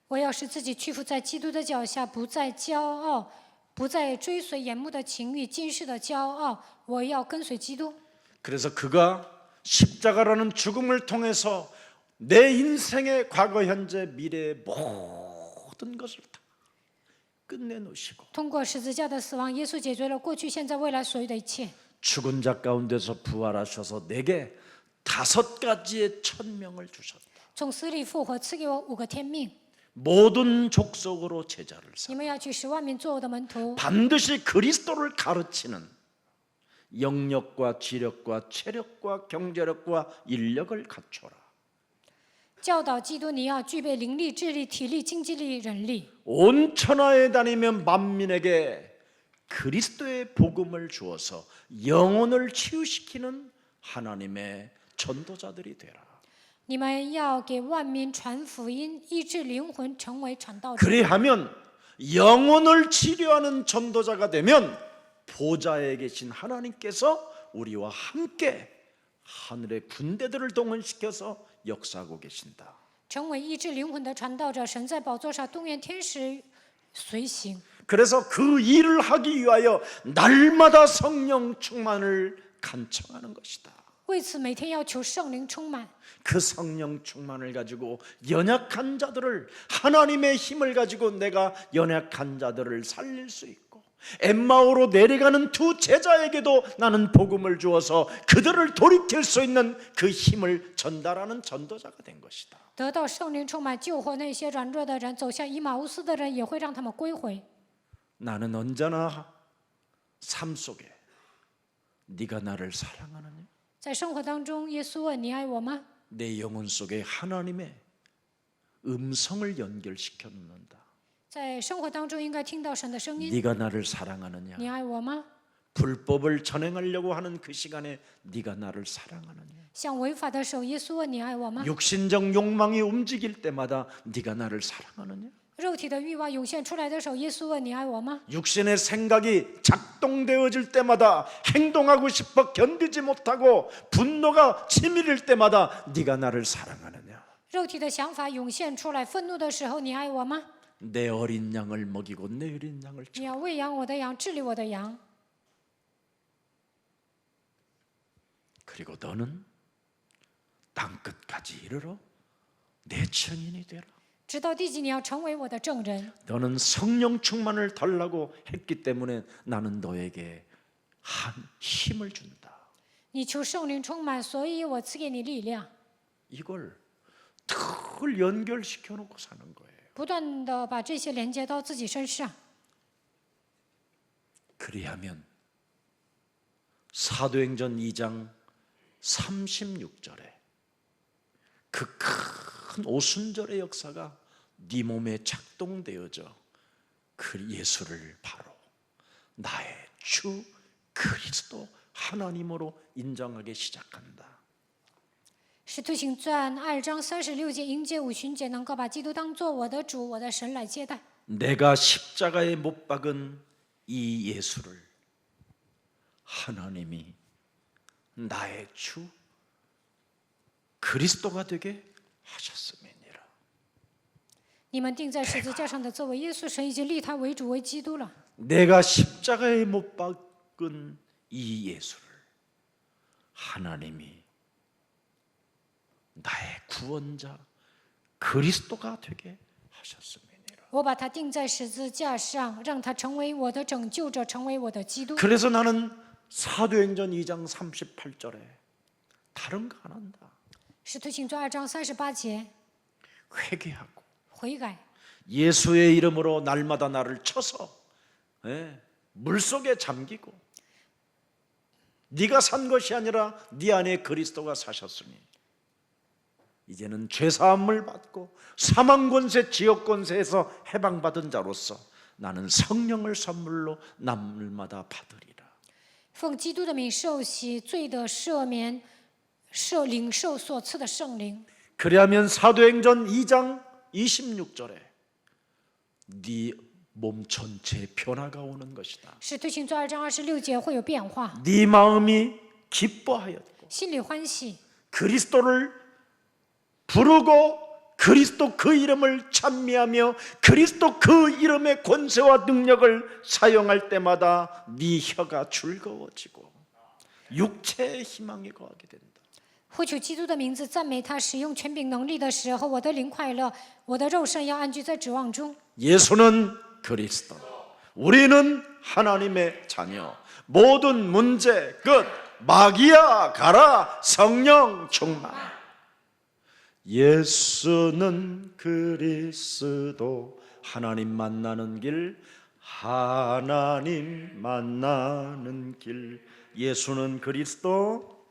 Speaker 2: 我要使自己屈服在基督的脚下，不再骄傲，不再追随眼目的情欲、今世的骄傲。我要跟随基督。
Speaker 1: 그래서 그가 십자가라는 죽음을 통해서 내 인생의 과거, 현재, 미래의 모든 것을 다 끝내놓으시고
Speaker 2: 通过十字架的死亡，耶稣解决了过去、现在、未来所有的一切。
Speaker 1: 죽은 자 가운데서 부활하셔서 내게 5가지의 천명을 주셨다.
Speaker 2: 从死里复活，赐给我5个天命。
Speaker 1: 모든 족속으로 제자를
Speaker 2: 你
Speaker 1: 삼아
Speaker 2: 们要去使万民做我的门徒，
Speaker 1: 반드시 그리스도를 가르치는 영력과 지력과 체력과 경제력과 인력을 갖춰라.
Speaker 2: 教导基督。你要具备灵力、智力、体力、经济力、人力。
Speaker 1: 온 천하에 다니면 만민에게 그리스도의 복음을 주어서 영혼을 치유시키는 하나님의 전도자들이 되라.
Speaker 2: 你们要给万民传福音，医治灵魂，成为传道者。
Speaker 1: 그리하면 영혼을 치료하는 전도자가 되면 보좌에 계신 하나님께서 우리와 함께 하늘의 군대들을 동원시켜서 역사하고 계신다.
Speaker 2: 成为医治灵魂的传道者，神在宝座上动员天使随行。
Speaker 1: 그래서 그 일을 하기 위하여 날마다 성령 충만을 간청하는 것이다.
Speaker 2: 为此，每天要求圣灵充满。
Speaker 1: 그 성령 충만을 가지고 연약한 자들을 하나님의 힘을 가지고 내가 연약한 자들을 살릴 수 있고 엠마오로 내려가는 두 제자에게도 나는 복음을 주어서 그들을 돌이킬 수 있는 그 힘을 전달하는 전도자가 된 것이다.
Speaker 2: 得到圣灵充满，救活那些软弱的人，走向以马乌斯的人，也会让他们归回。
Speaker 1: 나는 언제나 삶 속에 네가 나를 사랑하느냐?
Speaker 2: 在生活当中，耶稣问：“你爱我吗？”
Speaker 1: 내 영혼 속에 하나님의 음성을 연결시켜 놓는다.
Speaker 2: 在生活当中，应该听到神的声音。
Speaker 1: 네가 나를 사랑하느냐?
Speaker 2: 你爱我吗？
Speaker 1: 불법을 전행하려고 하는 그 시간에 네가 나를 사랑하느냐?
Speaker 2: 向违法的时候，耶稣问：“你爱我吗？”
Speaker 1: 육신적 욕망이 움직일 때마다 네가 나를 사랑하느냐?
Speaker 2: 肉体的欲望涌现出来的时候，耶稣问：“你爱我吗？”
Speaker 1: 육신의 생각이 작동되어질 때마다 행동하고 싶어 견디지 못하고 분노가 치밀을 때마다 네가 나를 사랑하느냐?
Speaker 2: 肉体的想法涌现出来，愤怒的时候，你爱我吗？
Speaker 1: 내 어린 양을 먹이고 내 어린 양을
Speaker 2: 你要喂养我的羊，治理我的羊。
Speaker 1: 그리고 너는 땅 끝까지 이르러 내 증인이 되라.
Speaker 2: 直到地极，你要成为我的证人。
Speaker 1: 너는 성령 충만을 달라고 했기 때문에 나는 너에게 한 힘을 준다.
Speaker 2: 你求圣灵充满，所以我赐给你力量。
Speaker 1: 이걸 늘 연결시켜 놓고 사는 거예요.
Speaker 2: 不断的把这些连接到自己身上，
Speaker 1: 그리하면 사도행전 2장 36절에 그 큰 오순절의 역사가 네 몸에 작동되어져 그 예수를 바로 나의 주 그리스도 하나님으로 인정하기 시작한다.
Speaker 2: 使徒行传2章36节，迎接五旬节，能够把基督当作我的主、我的神来接待。
Speaker 1: 내가 십자가에 못 박은 이 예수를 하나님이 나의 주 그리스도가 되게 하셨음이니라.
Speaker 2: 你们钉在十字架上的这位耶稣，神已经立他为主为基督了。
Speaker 1: 내가 십자가에 못 박은 이 예수를 하나님이 나의 구원자 그리스도가 되게 하셨음이니라.
Speaker 2: 我把他钉在十字架上，让他成为我的拯救者，成为我的基督。
Speaker 1: 그래서 나는 사도행전 2장 38절에 다른 거 안 한다.
Speaker 2: 使徒行传2章38节，
Speaker 1: 회개하고
Speaker 2: 悔改，
Speaker 1: 예수의 이름으로 날마다 나를 쳐서 물속에 잠기고 네가 산 것이 아니라 네 안에 그리스도가 사셨으니 이제는 죄사함을 받고 사망권세 지역권세에서 해방받은 자로서 나는 성령을 선물로 날마다 받으리라.
Speaker 2: 奉基督的名受洗，罪的赦免，领受所赐的圣灵。
Speaker 1: 그리하면 사도행전 2장 26절에 네 몸 전체에 변화가 오는 것이다.
Speaker 2: 使徒行传2章26节会有变化，
Speaker 1: 네 마음이 기뻐하였고
Speaker 2: 心里欢喜，
Speaker 1: 그리스도를 부르고 그리스도 그 이름을 찬미하며 그리스도 그 이름의 권세와 능력을 사용할 때마다 네 혀가 즐거워지고 육체의 희망이 거하게 된다.
Speaker 2: 呼求基督的名字，赞美他使用权柄能力的时候，我的灵快乐，我的肉身要安居在指望中。
Speaker 1: 예수는 그리스도, 우리는 하나님의 자녀. 모든 문제 끝. 마귀야 가라. 성령 충만. 예수는 그리스도. 하나님 만나는 길. 하나님 만나는 길. 예수는 그리스도.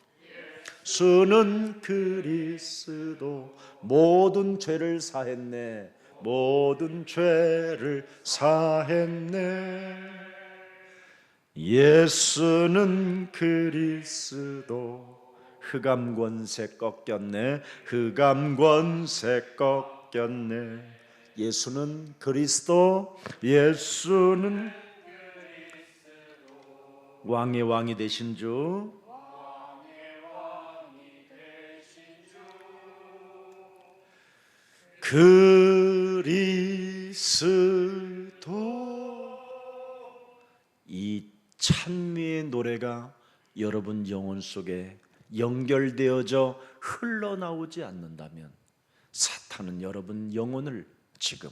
Speaker 1: 예수는 그리스도. 모든 죄를 사했네. 모든 죄를 사했네. 예수는 그리스도. 흑암 권세 꺾였네. 흑암 권세 꺾였네. 예수는 그리스도. 예수는 왕의 왕이 되신 주. 그리스도. 이 찬미의 노래가 여러분 영혼 속에 연결되어져 흘러나오지 않는다면 사탄은 여러분 영혼을 지금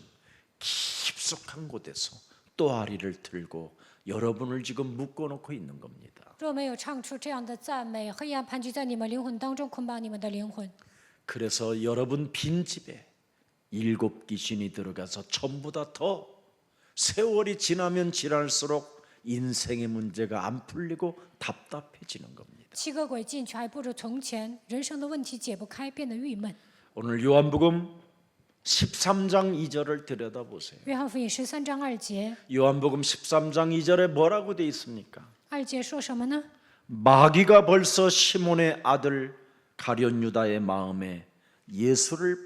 Speaker 1: 깊숙한 곳에서 또아리를 들고 여러분을 지금 묶어놓고 있는 겁니다.
Speaker 2: 若没有唱出这样的赞美，黑暗盘踞在你们灵魂当中，捆绑你们的灵魂。
Speaker 1: 그래서 여러분 빈집에 7 귀신이 들어가서 전보다 더 세월이 지나면 지날수록 인생의 문제가 안 풀리고 답답해지는 겁니다.
Speaker 2: 7个鬼进去还不如从前，人生的问题解不开，变得郁闷。
Speaker 1: 오늘 요한복음 13장 2절을 들여다보세요.
Speaker 2: 约翰福音13章2节，
Speaker 1: 요한복음 13장 2절에 뭐라고 돼 있습니까?
Speaker 2: 2节说什么呢？
Speaker 1: 마귀가 벌써 시몬의 아들 가룟 유다의 마음에 예수를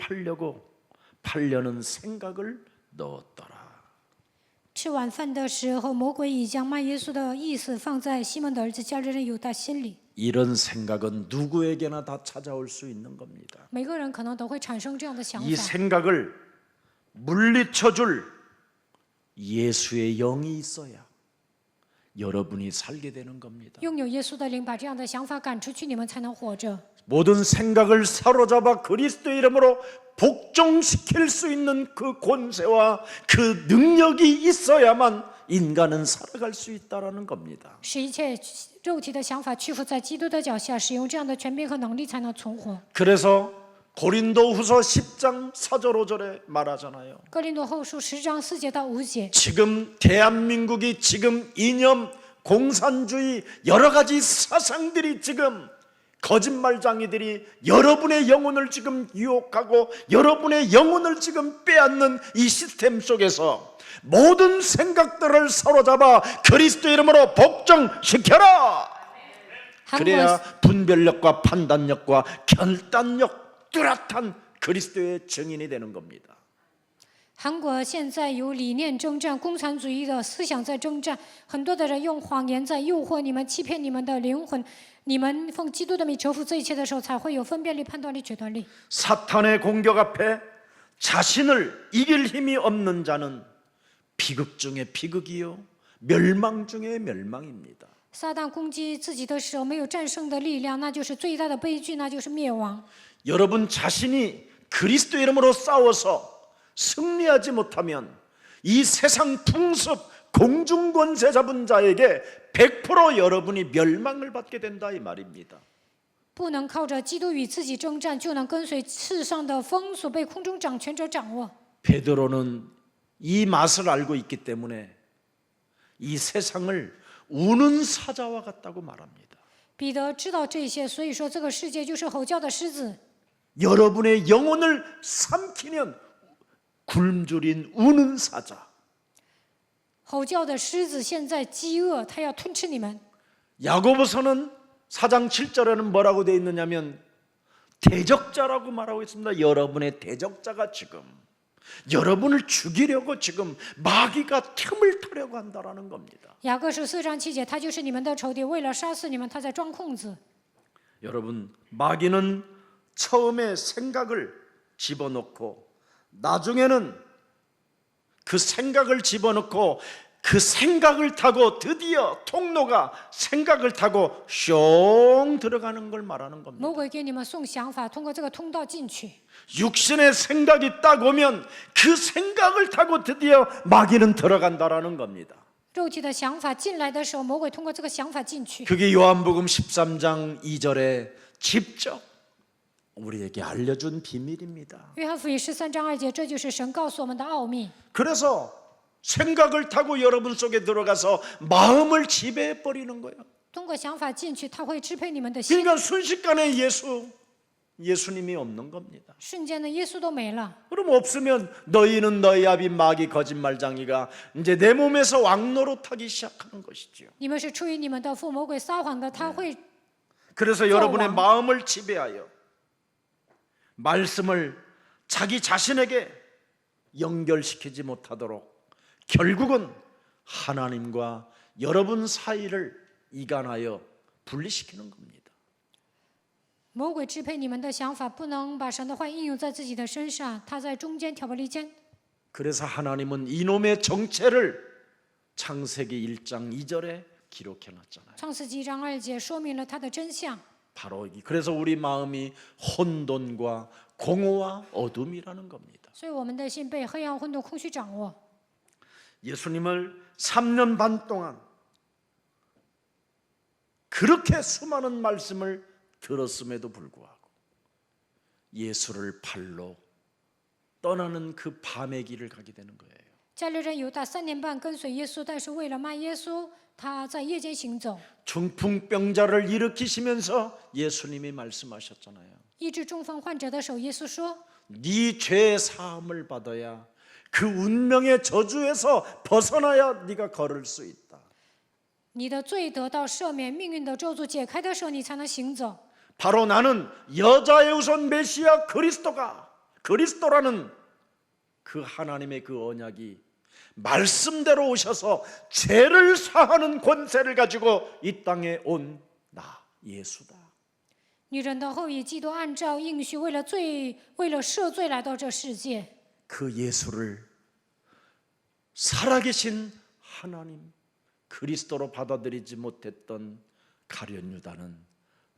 Speaker 1: 팔려는 생각을 넣었더라.
Speaker 2: 吃晚饭的时候，魔鬼已将卖耶稣的意思放在西门的儿子加略人犹大心里。
Speaker 1: 이런 생각은 누구에게나 다 찾아올 수 있는 겁니다.
Speaker 2: 每个人可能都会产生这样的想
Speaker 1: 이
Speaker 2: 法。
Speaker 1: 생각을 물리쳐줄 예수의 영이 있어야 여러분이 살게 되는 겁니다.
Speaker 2: 拥有耶稣的灵，把这样的想法赶出去，你们才能活着。
Speaker 1: 모든 생각을 사로잡아 그리스도의 이름으로 복종시킬 수 있는 그 권세와 그 능력이 있어야만 인간은 살아갈 수 있다라는 겁니다.
Speaker 2: 使一切肉体的想法屈服在基督的脚下，使用这样的权柄和能力，才能存活。
Speaker 1: 그래서 고린도후서 10장 4절 5절에 말하잖아요.
Speaker 2: 哥林多后书10章4节到5节，
Speaker 1: 지금 대한민국이 지금 이념, 공산주의 여러 가지 사상들이 지금 거짓말장이들이 여러분의 영혼을 지금 유혹하고 여러분의 영혼을 지금 빼앗는 이 시스템 속에서 모든 생각들을 사로잡아 그리스도 이름으로 복종시켜라.
Speaker 2: 韩国
Speaker 1: 그래야 분별력과 판단력과 결단력 뚜렷한 그리스도의 증인이 되는 겁니다.
Speaker 2: 韩国现在有理念征战，共产主义的思想在征战，很多的人用谎言在诱惑你们，欺骗你们的灵魂。你们奉基督的名折服这一切的时候，才会有分辨力、判断力、决断力。
Speaker 1: 사탄의 공격 앞에 자신을 이길 힘이 없는 자는 비극 중에 비극이요 멸망 중에 멸망입니다.
Speaker 2: 撒旦攻击自己的时候，没有战胜的力量，那就是最大的悲剧，那就是灭亡。
Speaker 1: 여러분 자신이 그리스도 이름으로 싸워서 승리하지 못하면 이 세상 풍습 공중권세 잡은 자에게 100% 여러분이 멸망을 받게 된다 이 말입니다.
Speaker 2: 不能靠着基督与自己征战，就能跟随世上的风俗，被空中掌权者掌握。
Speaker 1: 베드로는 이 맛을 알고 있기 때문에 이 세상을 우는 사자와 같다고 말합니다.
Speaker 2: 彼得知道这些，所以说这个世界就是吼叫的狮子。
Speaker 1: 여러분의 영혼을 삼키는 굶주린 우는 사자.
Speaker 2: 吼叫的狮子现在饥饿，它要吞吃你们。
Speaker 1: 야고보서는 4장 7절에는 뭐라고 되어 있느냐면 대적자라고 말하고 있습니다. 여러분의 대적자가 지금 여러분을 죽이려고 지금 마귀가 틈을 타려고 한다라는 겁니다.
Speaker 2: 雅各书4章7节，他就是你们的仇敌，为了杀死你们，他在钻空子。
Speaker 1: 여러분 마귀는 처음에 생각을 집어넣고 나중에는 그 생각을 집어넣고 그 생각을 타고 드디어 통로가 생각을 타고 숑 들어가는 걸 말하는 겁니다.
Speaker 2: 魔鬼给你们送想法，通过这个通道进去。
Speaker 1: 육신의 생각이 딱 오면 그 생각을 타고 드디어 마귀는 들어간다라는 겁니다.
Speaker 2: 肉体的想法进来的时候，魔鬼通过这个想法进去。
Speaker 1: 그게 요한복음 13장 2절에 직접 우리에게 알려준 비밀입니다.
Speaker 2: 约翰福音13章2节，这就是神告诉我们的奥秘。
Speaker 1: 그래서 생각을 타고 여러분 속에 들어가서 마음을 지배해 버리는 거예요.
Speaker 2: 通过想法进去，它会支配你们的心。
Speaker 1: 그러니까 순식간에 예수님이 없는 겁니다.
Speaker 2: 瞬间的耶稣都没了。
Speaker 1: 그럼 없으면 너희는 너희 아비 마귀 거짓말장이가 이제 내 몸에서 왕노릇하기 시작하는 것이죠.
Speaker 2: 你们是出于你们的父魔鬼撒谎的，他会
Speaker 1: 그래서 여러분의 마음을 지배하여 말씀을 자기 자신에게 연결시키지 못하도록 결국은 하나님과 여러분 사이를 이간하여 분리시키는 겁니다.
Speaker 2: 魔鬼支配你们的想法，不能把神的话应用在自己的身上，他在中间挑拨离间。
Speaker 1: 그래서 하나님은 이놈의 정체를 창세기 1장 2절에 기록해 놨잖아요.
Speaker 2: 创世纪1章2节说明了他的真相。
Speaker 1: 바로 그래서 우리 마음이 혼돈과 공허와 어둠이라는 겁니다.
Speaker 2: 所以我们的心被黑暗、混沌、空虚掌握。
Speaker 1: 예수님을 3년 반 동안 그렇게 수많은 말씀을 들었음에도 불구하고 예수를 발로 떠나는 그 밤의 길을 가게 되는 거예요.
Speaker 2: 加略人犹大3年半跟随耶稣，但是为了卖耶稣，他在夜间行走。
Speaker 1: 중풍병자를 일으키시면서 예수님이 말씀하셨잖아요.
Speaker 2: 医治中风患者的时候，耶稣说
Speaker 1: 네 죄 사함을 받아야 그 운명의 저주에서 벗어나야 네가 걸을 수 있다.
Speaker 2: 你的罪得到赦免，命运的咒诅解开的时候，你才能行走。
Speaker 1: 바로 나는 여자의 우선 메시아 그리스도라는 그 하나님의 그 언약이 말씀대로 오셔서 죄를 사하는 권세를 가지고 이 땅에 온 나 예수다.
Speaker 2: 女人的后裔基督按照应许，为了赦罪来到这世界。
Speaker 1: 그 예수를 살아계신 하나님 그리스도로 받아들이지 못했던 가룟 유다는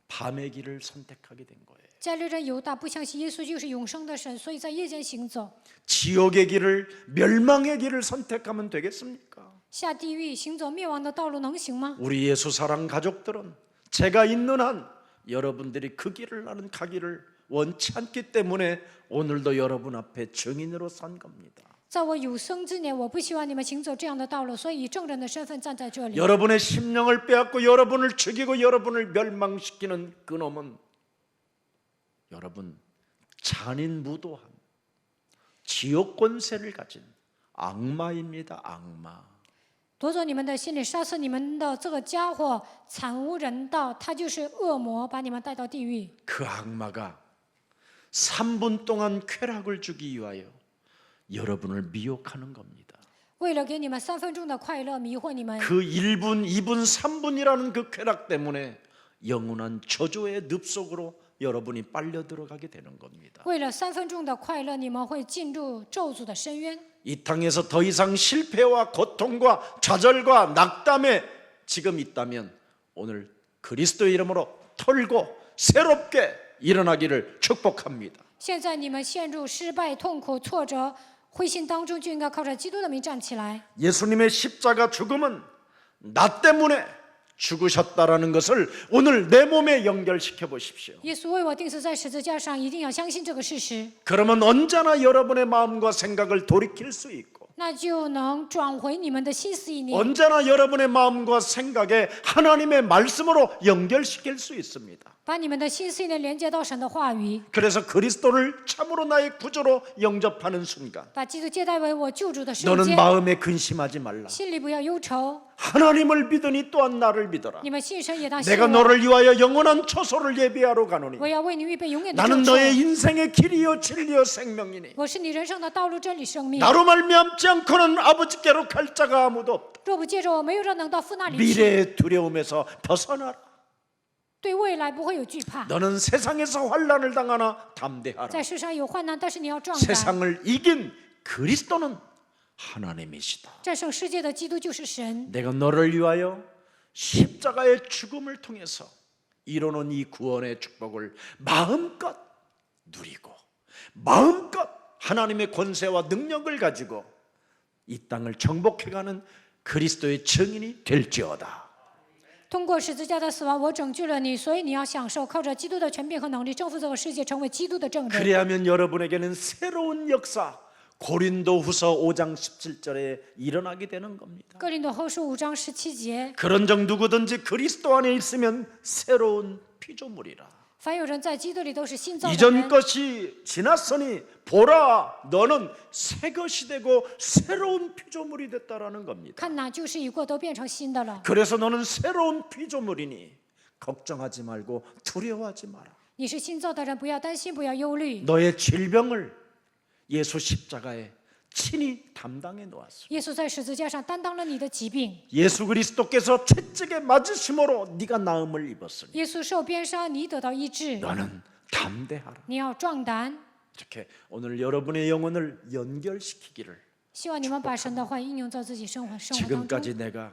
Speaker 1: 밤의 길을 선택하게 된 거예요.
Speaker 2: 加略人犹大不相信耶稣就是永生的神，所以在夜间行走，
Speaker 1: 지옥의 길을 멸망의 길을 선택하면 되겠습니까?
Speaker 2: 下地狱行走灭亡的道路能行吗？
Speaker 1: 우리 예수 사랑 가족들은 제가 있는 한 여러분들이 그 길을 나는 가기를 원치 않기 때문에 오늘도 여러분 앞에 증인으로 선 겁니다.
Speaker 2: 在我有生之年，我不希望你们行走这样的道路，所以以证人的身份站在这里。
Speaker 1: 여러분의 심령을 빼앗고 여러분을 죽이고 여러분을 멸망시키는 그놈은 여러분 잔인무도한 지옥 권세를 가진 악마입니다. 악마.
Speaker 2: 夺走你们的心里，杀死你们的这个家伙，惨无人道，他就是恶魔，把你们带到地狱。
Speaker 1: 그 악마가 3분 동안 쾌락을 주기 위하여 여러분을 미혹하는 겁니다.
Speaker 2: 为了给你们3分钟的快乐，迷惑你们。
Speaker 1: 그 1분, 2분, 3분이라는 그 쾌락 때문에 영원한 저주의 늪 속으로 여러분이 빨려 들어가게 되는 겁니다.
Speaker 2: 为了3分钟的快乐，你们会进入咒诅的深渊。
Speaker 1: 이 땅에서 더 이상 실패와 고통과 좌절과 낙담에 지금 있다면 오늘 그리스도의 이름으로 털고 새롭게 일어나기를 축복합니다.
Speaker 2: 现在你们陷入失败、痛苦、挫折、灰心当中，就应该靠着基督的名站起来。
Speaker 1: 예수님의 십자가 죽음은 나 때문에 죽으셨다라는 것을 오늘 내 몸에 연결시켜 보십시오.
Speaker 2: 耶稣为我钉死在十字架上，一定要相信这个事实，
Speaker 1: 그러면 언제나 여러분의 마음과 생각을 돌이킬 수 있고
Speaker 2: 那就能转回你们的心思意念，
Speaker 1: 언제나 여러분의 마음과 생각에 하나님의 말씀으로 연결시킬 수 있습니다.
Speaker 2: 把你们的心思意念连接到神的话语，
Speaker 1: 그래서 그리스도를 참으로 나의 구주로 영접하는 순간
Speaker 2: 把基督接待为我救主的瞬
Speaker 1: 너는
Speaker 2: 间，
Speaker 1: 마음에 근심하지 말라.
Speaker 2: 心里不要忧愁。
Speaker 1: 하나님을 믿으니 또한 나를 믿어라.
Speaker 2: 你们信神也当信
Speaker 1: 내가
Speaker 2: 我，
Speaker 1: 너를 위하여 영원한 초소를 예비하러 가노니
Speaker 2: 我要为你预备永远的
Speaker 1: 나는
Speaker 2: 救
Speaker 1: 너의
Speaker 2: 赎。
Speaker 1: 인생의 길이요 진리요 생명이니
Speaker 2: 我是你人生的道路、真理、生命。
Speaker 1: 나로 말미암지 않고는 아버지께로 갈 자가 아무도 없다.
Speaker 2: 若不借着我，没有人能到父那里去。
Speaker 1: 미래의 두려움에서 벗어나라.
Speaker 2: 对未来不会有惧怕。
Speaker 1: 너는 세상에서 환난을 당하나 담대하라.
Speaker 2: 在世上有患难，但是你要壮胆。
Speaker 1: 세상을 이긴 그리스도는 하나님이시다.
Speaker 2: 战胜世界的基督就是神。
Speaker 1: 내가 너를 위하여 십자가의 죽음을 통해서 이루는 이 구원의 축복을 마음껏 누리고 마음껏 하나님의 권세와 능력을 가지고 이 땅을 정복해가는 그리스도의 증인이 될지어다.
Speaker 2: 通过十字架的死亡，我拯救了你，所以你要享受靠着基督的权柄和能力征服这个世界，成为基督的证人。
Speaker 1: 그래야면 여러분에게는 새로운 역사 고린도후서 5장 17절에 일어나게 되는 겁니다.
Speaker 2: 哥林多后书5章17节，
Speaker 1: 그런즉 누구든지 그리스도 안에 있으면 새로운 피조물이라.
Speaker 2: 凡有人在基督里都是新造的
Speaker 1: 이전
Speaker 2: 人，
Speaker 1: 것이 지났으니 보라 너는 새 것이 되고 새로운 피조물이 됐다라는 겁니다.
Speaker 2: 看哪旧事已过，都变成新的了。
Speaker 1: 그래서 너는 새로운 피조물이니 걱정하지 말고 두려워하지 마라.
Speaker 2: 你是新造的人，不要担心，不要忧虑。
Speaker 1: 너의 질병을 예수 십자가에 친히 담당해 놓았습니다.
Speaker 2: 耶稣在十字架上担当了你的疾病，
Speaker 1: 예수 그리스도께서 채찍에 맞으심으로 네가 나음을 입었으니
Speaker 2: 耶稣受鞭伤，你得到医治，
Speaker 1: 너는 담대하라.
Speaker 2: 你要壮胆。
Speaker 1: 이렇게 오늘 여러분의 영혼을 연결시키기를.
Speaker 2: 希望你们把神的话应用在自己生活当中。
Speaker 1: 지금까지 내가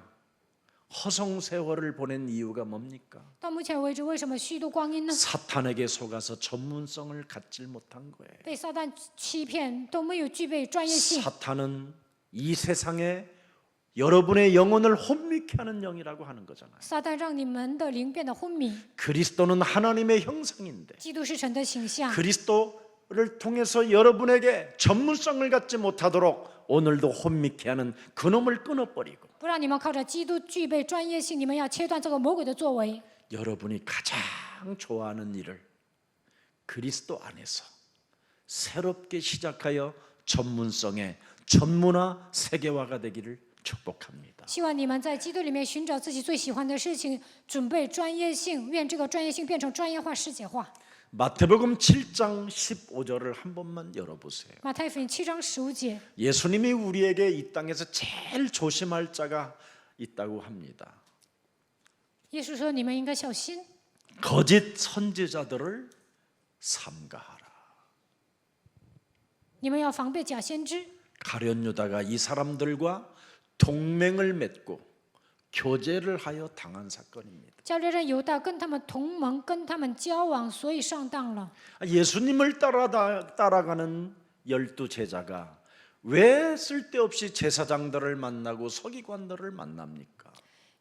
Speaker 1: 허송세월을 보낸 이유가 뭡니까?
Speaker 2: 到目前为止，为什么虚度光阴呢？
Speaker 1: 사탄에게 속아서 전문성을 갖지 못한 거예요.
Speaker 2: 被撒旦欺骗，都没有具备专业性。
Speaker 1: 사탄은 이 세상에 여러분의 영혼을 혼미케 하는 영이라고 하는 거잖아요.
Speaker 2: 撒旦让你们的灵变得昏迷。
Speaker 1: 그리스도는 하나님의 형상인데
Speaker 2: 基督是神的形象，
Speaker 1: 그리스도를 통해서 여러분에게 전문성을 갖지 못하도록 오늘도 혼미케 하는 그놈을 끊어버리고
Speaker 2: 不让你们靠着基督具备专业性，你们要切断这个魔鬼的作为。
Speaker 1: 여러분이 가장 좋아하는 일을 그리스도 안에서 새롭게 시작하여 전문성의 전문화 세계화가 되기를 축복합니다.
Speaker 2: 希望你们在基督里面寻找自己最喜欢的事情，准备专业性，愿这个专业性变成专业化、世界化。
Speaker 1: 마태복음 7장 15절을 한 번만 열어보세요.
Speaker 2: 马太福音7章15节，
Speaker 1: 예수님이 우리에게 이 땅에서 제일 조심할 자가 있다고 합니다.
Speaker 2: 耶稣说：“你们应该小心，
Speaker 1: 거짓 선지자들을 삼가하라.
Speaker 2: 你们要防备假先知。
Speaker 1: 가룟 유다가 이 사람들과 동맹을 맺고 교제를 하여 당한 사건입니다.
Speaker 2: 加略人犹大跟他们同盟，跟他们交往，所以上当了。
Speaker 1: 예수님을 따라가는 12 제자가 왜 쓸데없이 제사장들을 만나고 서기관들을 만납니까?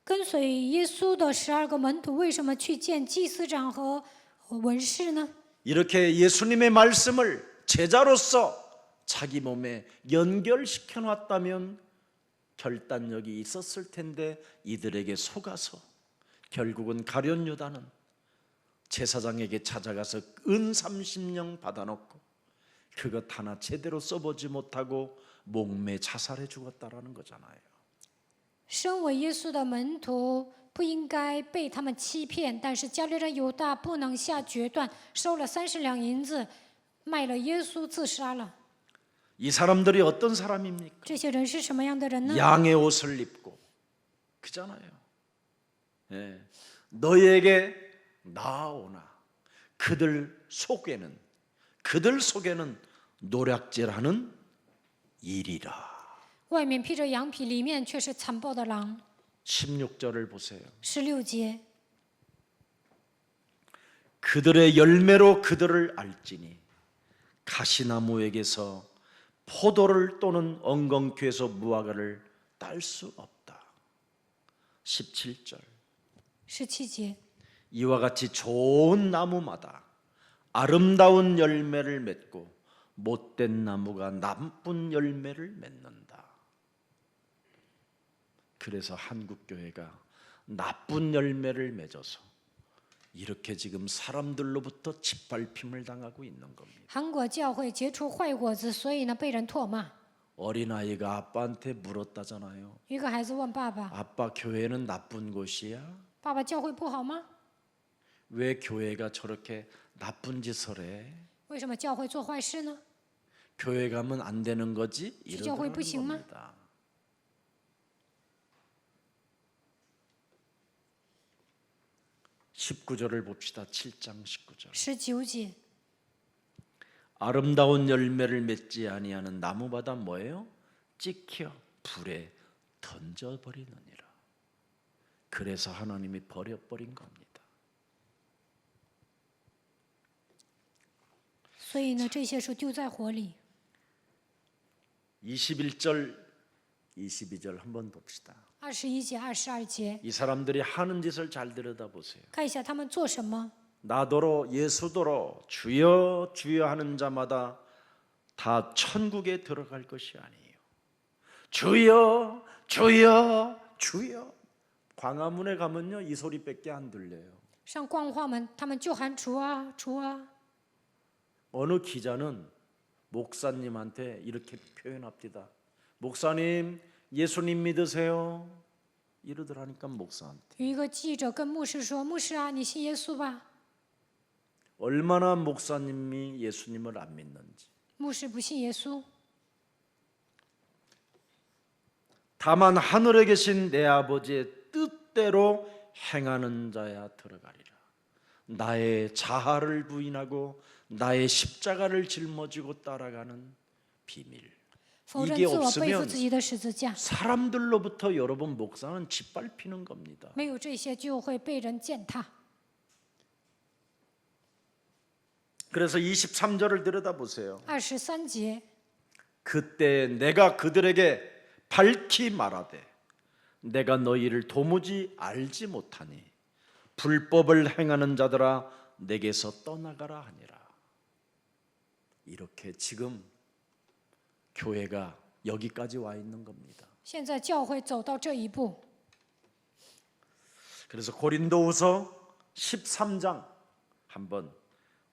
Speaker 2: 跟随耶稣的12个门徒，为什么去见祭司长和文士呢？
Speaker 1: 이렇게 예수님의 말씀을 제자로서 자기 몸에 연결시켜 놨다면 결단력이 있었을 텐데 이들에게 속아서 결국은 가룟 유다는 제사장에게 찾아가서 은 30냥 받아놓고 그것 하나 제대로 써보지 못하고 목매 자살해 죽었다라는 거잖아요.
Speaker 2: 身为耶稣的门徒，不应该被他们欺骗，但是加略人犹大不能下决断，收了30两银子，卖了耶稣自杀了。
Speaker 1: 이 사람들이 어떤 사람입니까?
Speaker 2: 这些人是什么样的人呢？
Speaker 1: 양의 옷을 입고 그잖아요. 예. 너희에게 나아오나 그들 속에는 노략질하는 일이라.
Speaker 2: 外面披着羊皮，里面却是残暴的狼。
Speaker 1: 16절을 보세요.
Speaker 2: 16节，
Speaker 1: 그들의 열매로 그들을 알지니 가시나무에게서 포도를 또는 엉겅퀴에서 무화과를 딸 수 없다. 17절.
Speaker 2: 17节，
Speaker 1: 이와 같이 좋은 나무마다 아름다운 열매를 맺고 못된 나무가 나쁜 열매를 맺는다. 그래서 한국 교회가 나쁜 열매를 맺어서 이렇게 지금 사람들로부터 짓밟힘을 당하고 있는 겁니다.
Speaker 2: 韩国教会结出坏果子，所以呢被人唾骂。
Speaker 1: 어린아이가 아빠한테 물었다잖아요.
Speaker 2: 一个孩子问爸爸
Speaker 1: 아빠 교회는 나쁜 곳이야? ：“
Speaker 2: 爸爸，教会不好吗？
Speaker 1: 왜 교회가 저렇게 나쁜 짓을 해?
Speaker 2: 为什么教会做坏事呢？
Speaker 1: 교회 가면 안 되는 거지? 이러더라는
Speaker 2: 不行吗？
Speaker 1: 겁니다. 19절을 봅시다. 7장 19절.
Speaker 2: 19节，
Speaker 1: 아름다운 열매를 맺지 아니하는 나무마다 뭐예요? 찍혀 불에 던져버리느니라. 그래서 하나님이 버려버린 겁니다.
Speaker 2: 所以呢，这些树丢在火里。
Speaker 1: 21절, 22절 한번 봅시다.
Speaker 2: 21节、22节，
Speaker 1: 이 사람들이 하는 짓을 잘 들여다보세요.
Speaker 2: 看一下他们做什么。
Speaker 1: 나더러 예수더러 주여 주여 하는 자마다 다 천국에 들어갈 것이 아니에요. 주여 주여 주여. 광화문에 가면요 이 소리밖에 안 들려요.
Speaker 2: 上光化门，他们就喊主啊主啊。
Speaker 1: 어느 기자는 목사님한테 이렇게 표현합니다. 목사님 예수님 믿으세요? 이러더라니까 목사한테.
Speaker 2: 有一个记者跟牧师说：“牧师啊，你信耶稣吧。
Speaker 1: 얼마나 목사님이 예수님을 안 믿는지.
Speaker 2: 牧师不信耶稣，
Speaker 1: 다만 하늘에 계신 내 아버지의 뜻대로 행하는 자야 들어가리라. 나의 자아를 부인하고 나의 십자가를 짊어지고 따라가는 비밀.
Speaker 2: 否认
Speaker 1: 이게
Speaker 2: 自我，背负
Speaker 1: 없으면
Speaker 2: 自己的十字架。
Speaker 1: 사람들로부터 여러분 목사는 짓밟히는 겁니다.
Speaker 2: 没有这些，就会被人践踏。
Speaker 1: 그래서 23절을 들여다보세요.
Speaker 2: 23节，
Speaker 1: 그때 내가 그들에게 밝히 말하되 내가 너희를 도무지 알지 못하니 불법을 행하는 자들아 내게서 떠나가라 하니라. 이렇게 지금 교회가 여기까지 와 있는 겁니다.
Speaker 2: 现在教会走到这一步。
Speaker 1: 그래서 고린도후서 13장 한번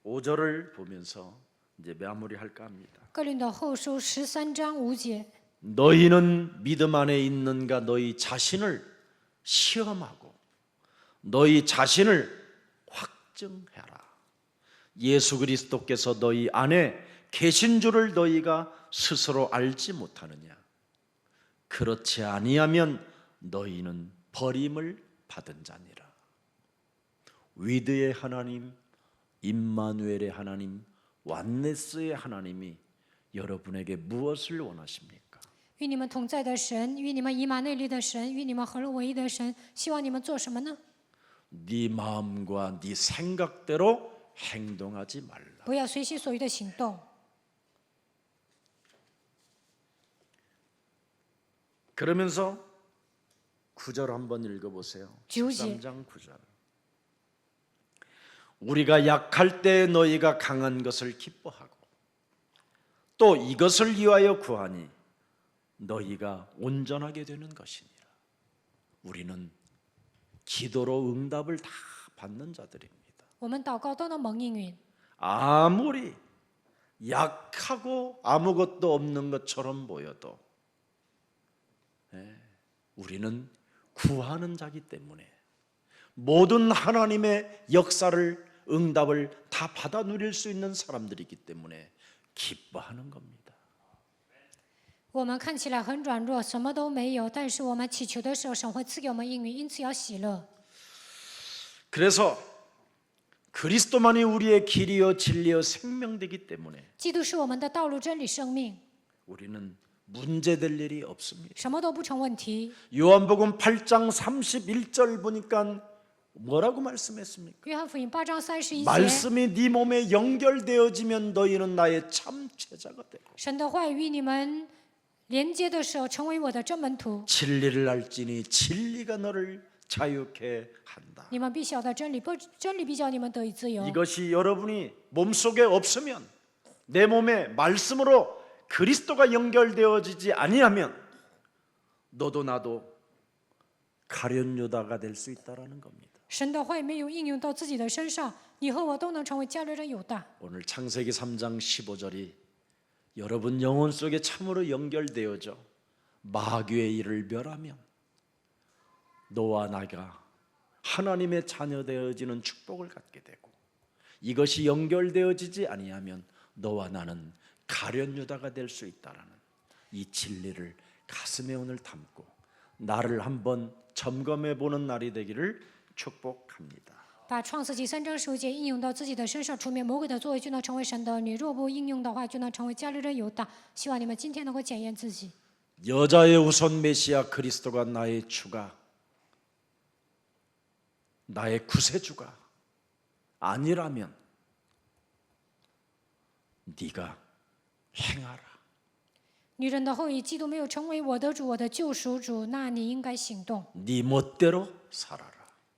Speaker 1: 5절을 보면서 이제 마무리할까 합니다.
Speaker 2: 哥林多后书13章5节，
Speaker 1: 너희는 믿음 안에 있는가 너희 자신을 시험하고 너희 자신을 확증해라. 예수 그리스도께서 너희 안에 계신 줄을 너희가 스스로 알지 못하느냐. 그렇지 아니하면 너희는 버림을 받은 자니라. 위드의 하나님, 임마누엘의 하나님, 완네스의 하나님이 여러분에게 무엇을 원하십니까?
Speaker 2: 与你们同在的神，与你们以马内利的神，与你们合而为一的神，希望你们做什么呢？
Speaker 1: 네 마음과 네 생각대로 행동하지 말라.
Speaker 2: 不要随心所欲的行动。
Speaker 1: 그러면서 9절 한번 읽어보세요.
Speaker 2: 9절.
Speaker 1: 13장 9절. 우리가 약할 때 너희가 강한 것을 기뻐하고 또 이것을 위하여 구하니 너희가 온전하게 되는 것이니라. 우리는 기도로 응답을 다 받는 자들입니다.
Speaker 2: 我们祷告都能蒙应允，
Speaker 1: 아무리 약하고 아무것도 없는 것처럼 보여도 우리는 구하는 자기 때문에 모든 하나님의 역사를 응답을 다 받아 누릴 수 있는 사람들이기 때문에 기뻐하는 겁니다.
Speaker 2: 我们看起来很软弱，什么都没有，但是我们祈求的时候，神会赐给我们应允，因此要喜乐。
Speaker 1: 그래서 그리스도만이 우리의 길이요 진리요 생명되기 때문에
Speaker 2: 基督是我们的道路、真理、生命，
Speaker 1: 우리는 문제될 일이 없습니다.
Speaker 2: 什么都不成问题。
Speaker 1: 요한복음 8장 31절 보니까 뭐라고 말씀했습니까?
Speaker 2: 约翰福音8章31节，
Speaker 1: 말씀이 네 몸에 연결되어지면 너희는 나의 참 제자가 되고
Speaker 2: 神的话语与你们连接的时候，成为我的真门徒。
Speaker 1: 진리를 알지니 진리가 너를 자유케 한다.
Speaker 2: 你们必晓得真理，不真理必叫你们得以自由。
Speaker 1: 이것이 여러분이 몸속에 없으면 내 몸에 말씀으로 그리스도가 연결되어지지 아니하면 너도 나도 가룟 유다가 될 수 있다라는 겁니다.
Speaker 2: 神的话语没有应用到自己的身上，你和我都能成为加略人犹大。
Speaker 1: 오늘 창세기 3장 15절이 여러분 영혼 속에 참으로 연결되어져 마귀의 일을 멸하면 너와 나가 하나님의 자녀 되어지는 축복을 갖게 되고 이것이 연결되어지지 아니하면 너와 나는 가룟 유다가 될 수 있다라는 이 진리를 가슴에 오늘 담고 나를 한번 점검해 보는 날이 되기를 축복합니다.
Speaker 2: 把创世纪3章15节应用到自己的身上，除灭魔鬼的作为，就能成为神的儿女；若不应用的话，就能成为加略人犹大。希望你们今天能够检验自己。
Speaker 1: 여자의 우선 메시아 그리스도가 나의 주가 나의 구세주가 아니라면 네가 행하라.
Speaker 2: 女人的后裔，基督没有成为我的主，我的救赎主，那你应该行动。
Speaker 1: 네 멋대로 살아라.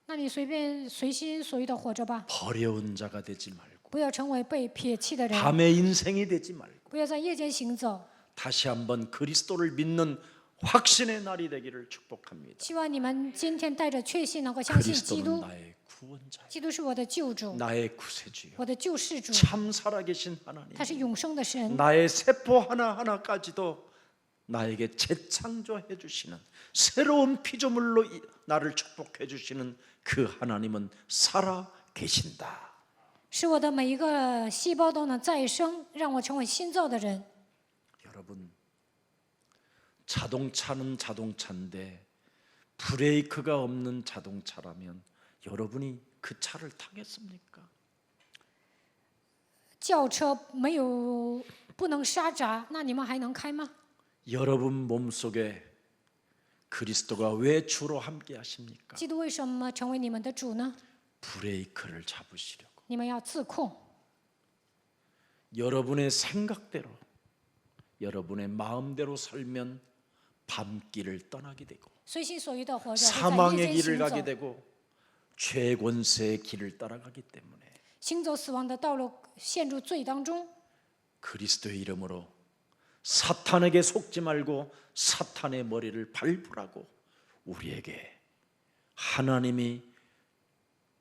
Speaker 2: 那你随心所欲的活着吧，
Speaker 1: 버려운 자가 되지 말고
Speaker 2: 不要成为被撇弃的人，
Speaker 1: 밤의 인생이 되지 말고
Speaker 2: 不要在夜间行走。
Speaker 1: 다시 한번 그리스도를 믿는 확신의 날이 되기를 축복합니다.
Speaker 2: 希望你们今天带着确信，能够相信基
Speaker 1: 그리스도는
Speaker 2: 督，
Speaker 1: 나의 구원자,
Speaker 2: 基督是我的救主，
Speaker 1: 나의 구세주요,
Speaker 2: 我的救世主，
Speaker 1: 참 살아계신 하나님.
Speaker 2: 他是永生的神。
Speaker 1: 나의 세포 하나하나까지도 나에게 재창조해 주시는 새로운 피조물로 나를 축복해 주시는 그 하나님은 살아 계신다.
Speaker 2: 使我的每一个细胞都能再生，让我成为新造的人。
Speaker 1: 여러분 자동차는 자동차인데 브레이크가 없는 자동차라면 여러분이 그 차를 타겠습니까?
Speaker 2: 轿车不能刹闸，那你们还能开吗？
Speaker 1: 여러분 몸속에 그리스도가 왜 주로 함께 하십니까?
Speaker 2: 基督为什么成为你们的主呢？
Speaker 1: 브레이크를 잡으시려고.
Speaker 2: 你们要自控，
Speaker 1: 여러분의 생각대로, 여러분의 마음대로 살면 밤길을 떠나게 되고
Speaker 2: 随心所欲的活着，会在夜
Speaker 1: 사망의
Speaker 2: 间
Speaker 1: 길을
Speaker 2: 行
Speaker 1: 가게
Speaker 2: 走，
Speaker 1: 되고 죄권세의 길을 따라가기 때문에
Speaker 2: 行走死亡的道路，陷入罪当中。
Speaker 1: 그리스도의 이름으로 사탄에게 속지 말고 사탄의 머리를 밟으라고 우리에게 하나님이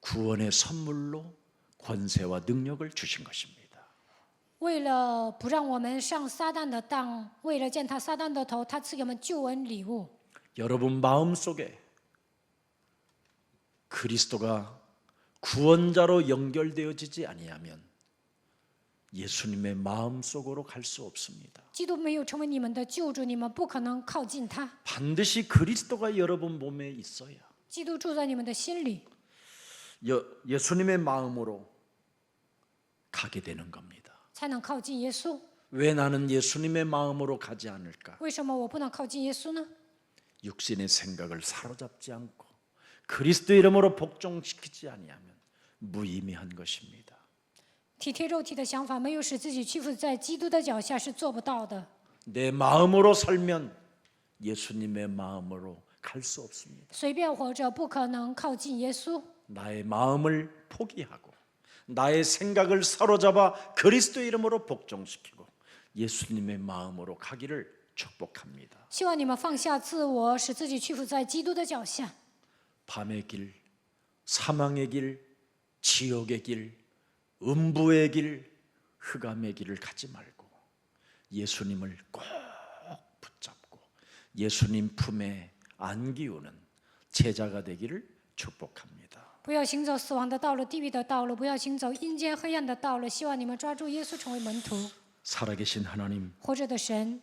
Speaker 1: 구원의 선물로 권세와 능력을 주신 것입니다.
Speaker 2: 为了不让我们上撒旦的当，为了践踏撒旦的头，他赐给我们救恩礼物。
Speaker 1: 여러분 마음속에 그리스도가 구원자로 연결되어지지 아니하면 예수님의 마음속으로 갈 수 없습니다.
Speaker 2: 基督没有成为你们的救主，你们不可能靠近他。
Speaker 1: 반드시 그리스도가 여러분 몸에 있어야
Speaker 2: 基督住在你们的心里，
Speaker 1: 예수님의 마음으로 가게 되는 겁니다.
Speaker 2: 才能靠近耶稣。
Speaker 1: 왜 나는 예수님의 마음으로 가지 않을까?
Speaker 2: 为什么我不能靠近耶稣呢？
Speaker 1: 육신의 생각을 사로잡지 않고 그리스도 이름으로 복종시키지 아니하면 무의미한 것입니다.
Speaker 2: 体贴肉体的想法，没有使自己屈服在基督的脚下，是做不到的。
Speaker 1: 내 마음으로 살면 예수님의 마음으로 갈 수 없습니다.
Speaker 2: 随便活着，不可能靠近耶稣。
Speaker 1: 나의 마음을 포기하고 나의 생각을 사로잡아 그리스도 이름으로 복종시키고 예수님의 마음으로 가기를 축복합니다.
Speaker 2: 希望你们放下自我，使自己屈服在基督的脚下。
Speaker 1: 밤의 길, 사망의 길, 지옥의 길, 음부의 길, 흑암의 길을 가지 말고 예수님을 꼭 붙잡고 예수님 품에 안기우는 제자가 되기를 축복합니다.
Speaker 2: 不要行走死亡的道路、地狱的道路，不要行走阴间黑暗的道路。希望你们抓住耶稣，成为门徒。
Speaker 1: 살아계신 하나님,
Speaker 2: 活着的神，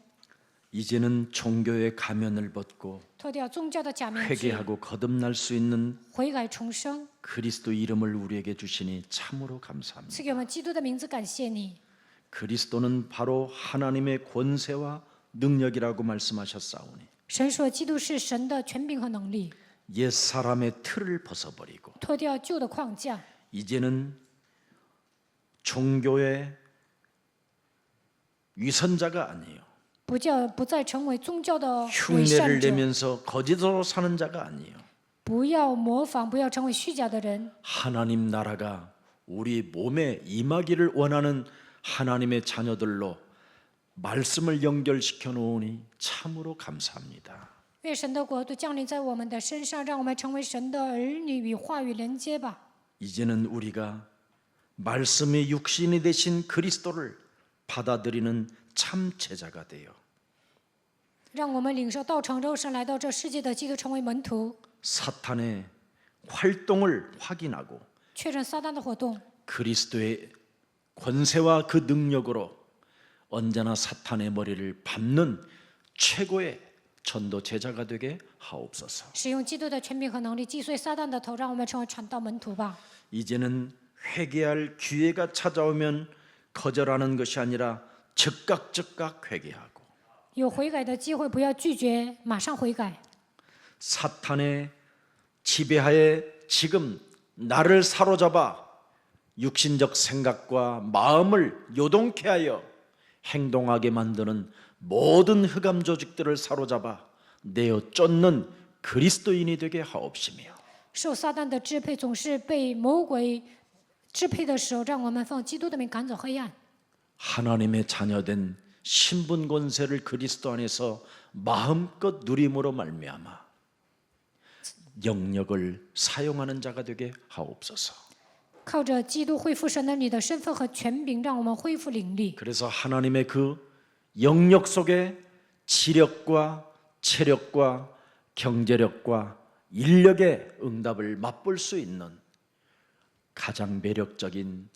Speaker 1: 이제는 종교의 가면을 벗고
Speaker 2: 脱掉宗教的假面具，
Speaker 1: 회개하고 거듭날 수 있는
Speaker 2: 悔改重生，
Speaker 1: 그리스도 이름을 우리에게 주시니 참으로 감사합니다.
Speaker 2: 赐给我们基督的名字，感谢你。
Speaker 1: 그리스도는 바로 하나님의 권세와 능력이라고 말씀하셨사오니
Speaker 2: 神说，基督是神的权柄和能力，
Speaker 1: 옛 사람의 틀을 벗어버리고
Speaker 2: 脱掉旧的框架，
Speaker 1: 이제는 종교의 위선자가 아니에요.
Speaker 2: 不再成为宗教的伪
Speaker 1: 흉내를
Speaker 2: 善者，
Speaker 1: 내면서 거짓으로 사는 자가 아니에요.
Speaker 2: 不要模仿，不要成为虚假的人。
Speaker 1: 하나님 나라가 우리 몸에 임하기를 원하는 하나님의 자녀들로 말씀을 연결시켜 놓으니 참으로 감사합니다.
Speaker 2: 愿神的国度降临在我们的身上，让我们成为神的儿女，与话语连接吧。
Speaker 1: 이제는 우리가 말씀의 육신이 되신 그리스도를 받아들이는 참 제자가 되어
Speaker 2: 让我们领受道成肉身来到这世界的基督，成为门徒，
Speaker 1: 사탄의 활동을 확인하고
Speaker 2: 确认撒旦的活动，
Speaker 1: 그리스도의 권세와 그 능력으로 언제나 사탄의 머리를 밟는 최고의 전도 제자가 되게 하옵소서.
Speaker 2: 使用基督的权柄和能力击碎撒旦的头，让我们成为传道门徒吧。
Speaker 1: 이제는 회개할 기회가 찾아오면 거절하는 것이 아니라 즉각 회개하고
Speaker 2: 有悔改的机会，不要拒绝，马上悔改。
Speaker 1: 사탄의 지배하에 지금 나를 사로잡아 육신적 생각과 마음을 요동케 하여 행동하게 만드는 모든 흑암 조직들을 사로잡아 내어 쫓는 그리스도인이 되게 하옵시며
Speaker 2: 受撒旦的支配，总是被魔鬼支配的时候，让我们奉基督的名赶走黑暗。
Speaker 1: 하나님의 자녀된 신분 권세를 그리스도 안에서 마음껏 누림으로 말미암아 영역을 사용하는 자가 되게 하옵소서.
Speaker 2: 靠着基督恢复神的你的身份和权柄，让我们恢复灵力。
Speaker 1: 그래서 하나님의 그 영역 속에 지력과 체력과 경제력과 인력의 응답을 맛볼 수 있는 가장 매력적인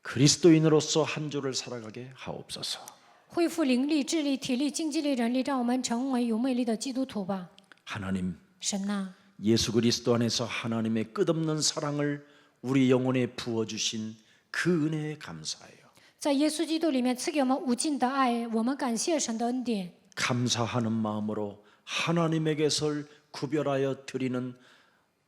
Speaker 1: 그리스도인으로서 한 주를 살아가게 하옵소서.
Speaker 2: 恢复灵力、智力、体力、经济力、人力，让我们成为有魅力的基督徒吧。
Speaker 1: 하나님,
Speaker 2: 神呐、
Speaker 1: 예수 그리스도 안에서 하나님의 끝없는 사랑을 우리 영혼에 부어주신 그 은혜에 감사해요.
Speaker 2: 在耶稣基督里面赐给我们无尽的爱，我们感谢神的恩典，
Speaker 1: 감사하는 마음으로 하나님에게서 구별하여 드리는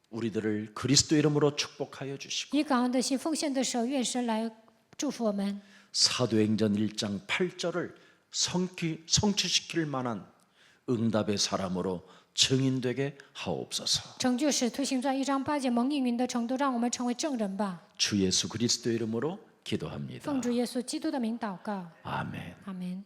Speaker 1: 우리들을 그리스도 이름으로 축복하여 주시고
Speaker 2: 以感恩的心、奉献的手，愿神来祝福我们。
Speaker 1: 사도행전 1장 8절을 성취시킬 만한 응답의 사람으로 증인되게 하옵소서.
Speaker 2: 成就使徒行传1章8节蒙应允的程度，让我们成为证人吧。
Speaker 1: 주 예수 그리스도 이름으로 기도합니다.
Speaker 2: 奉主耶稣基督的名祷告，
Speaker 1: 아멘.
Speaker 2: 阿门。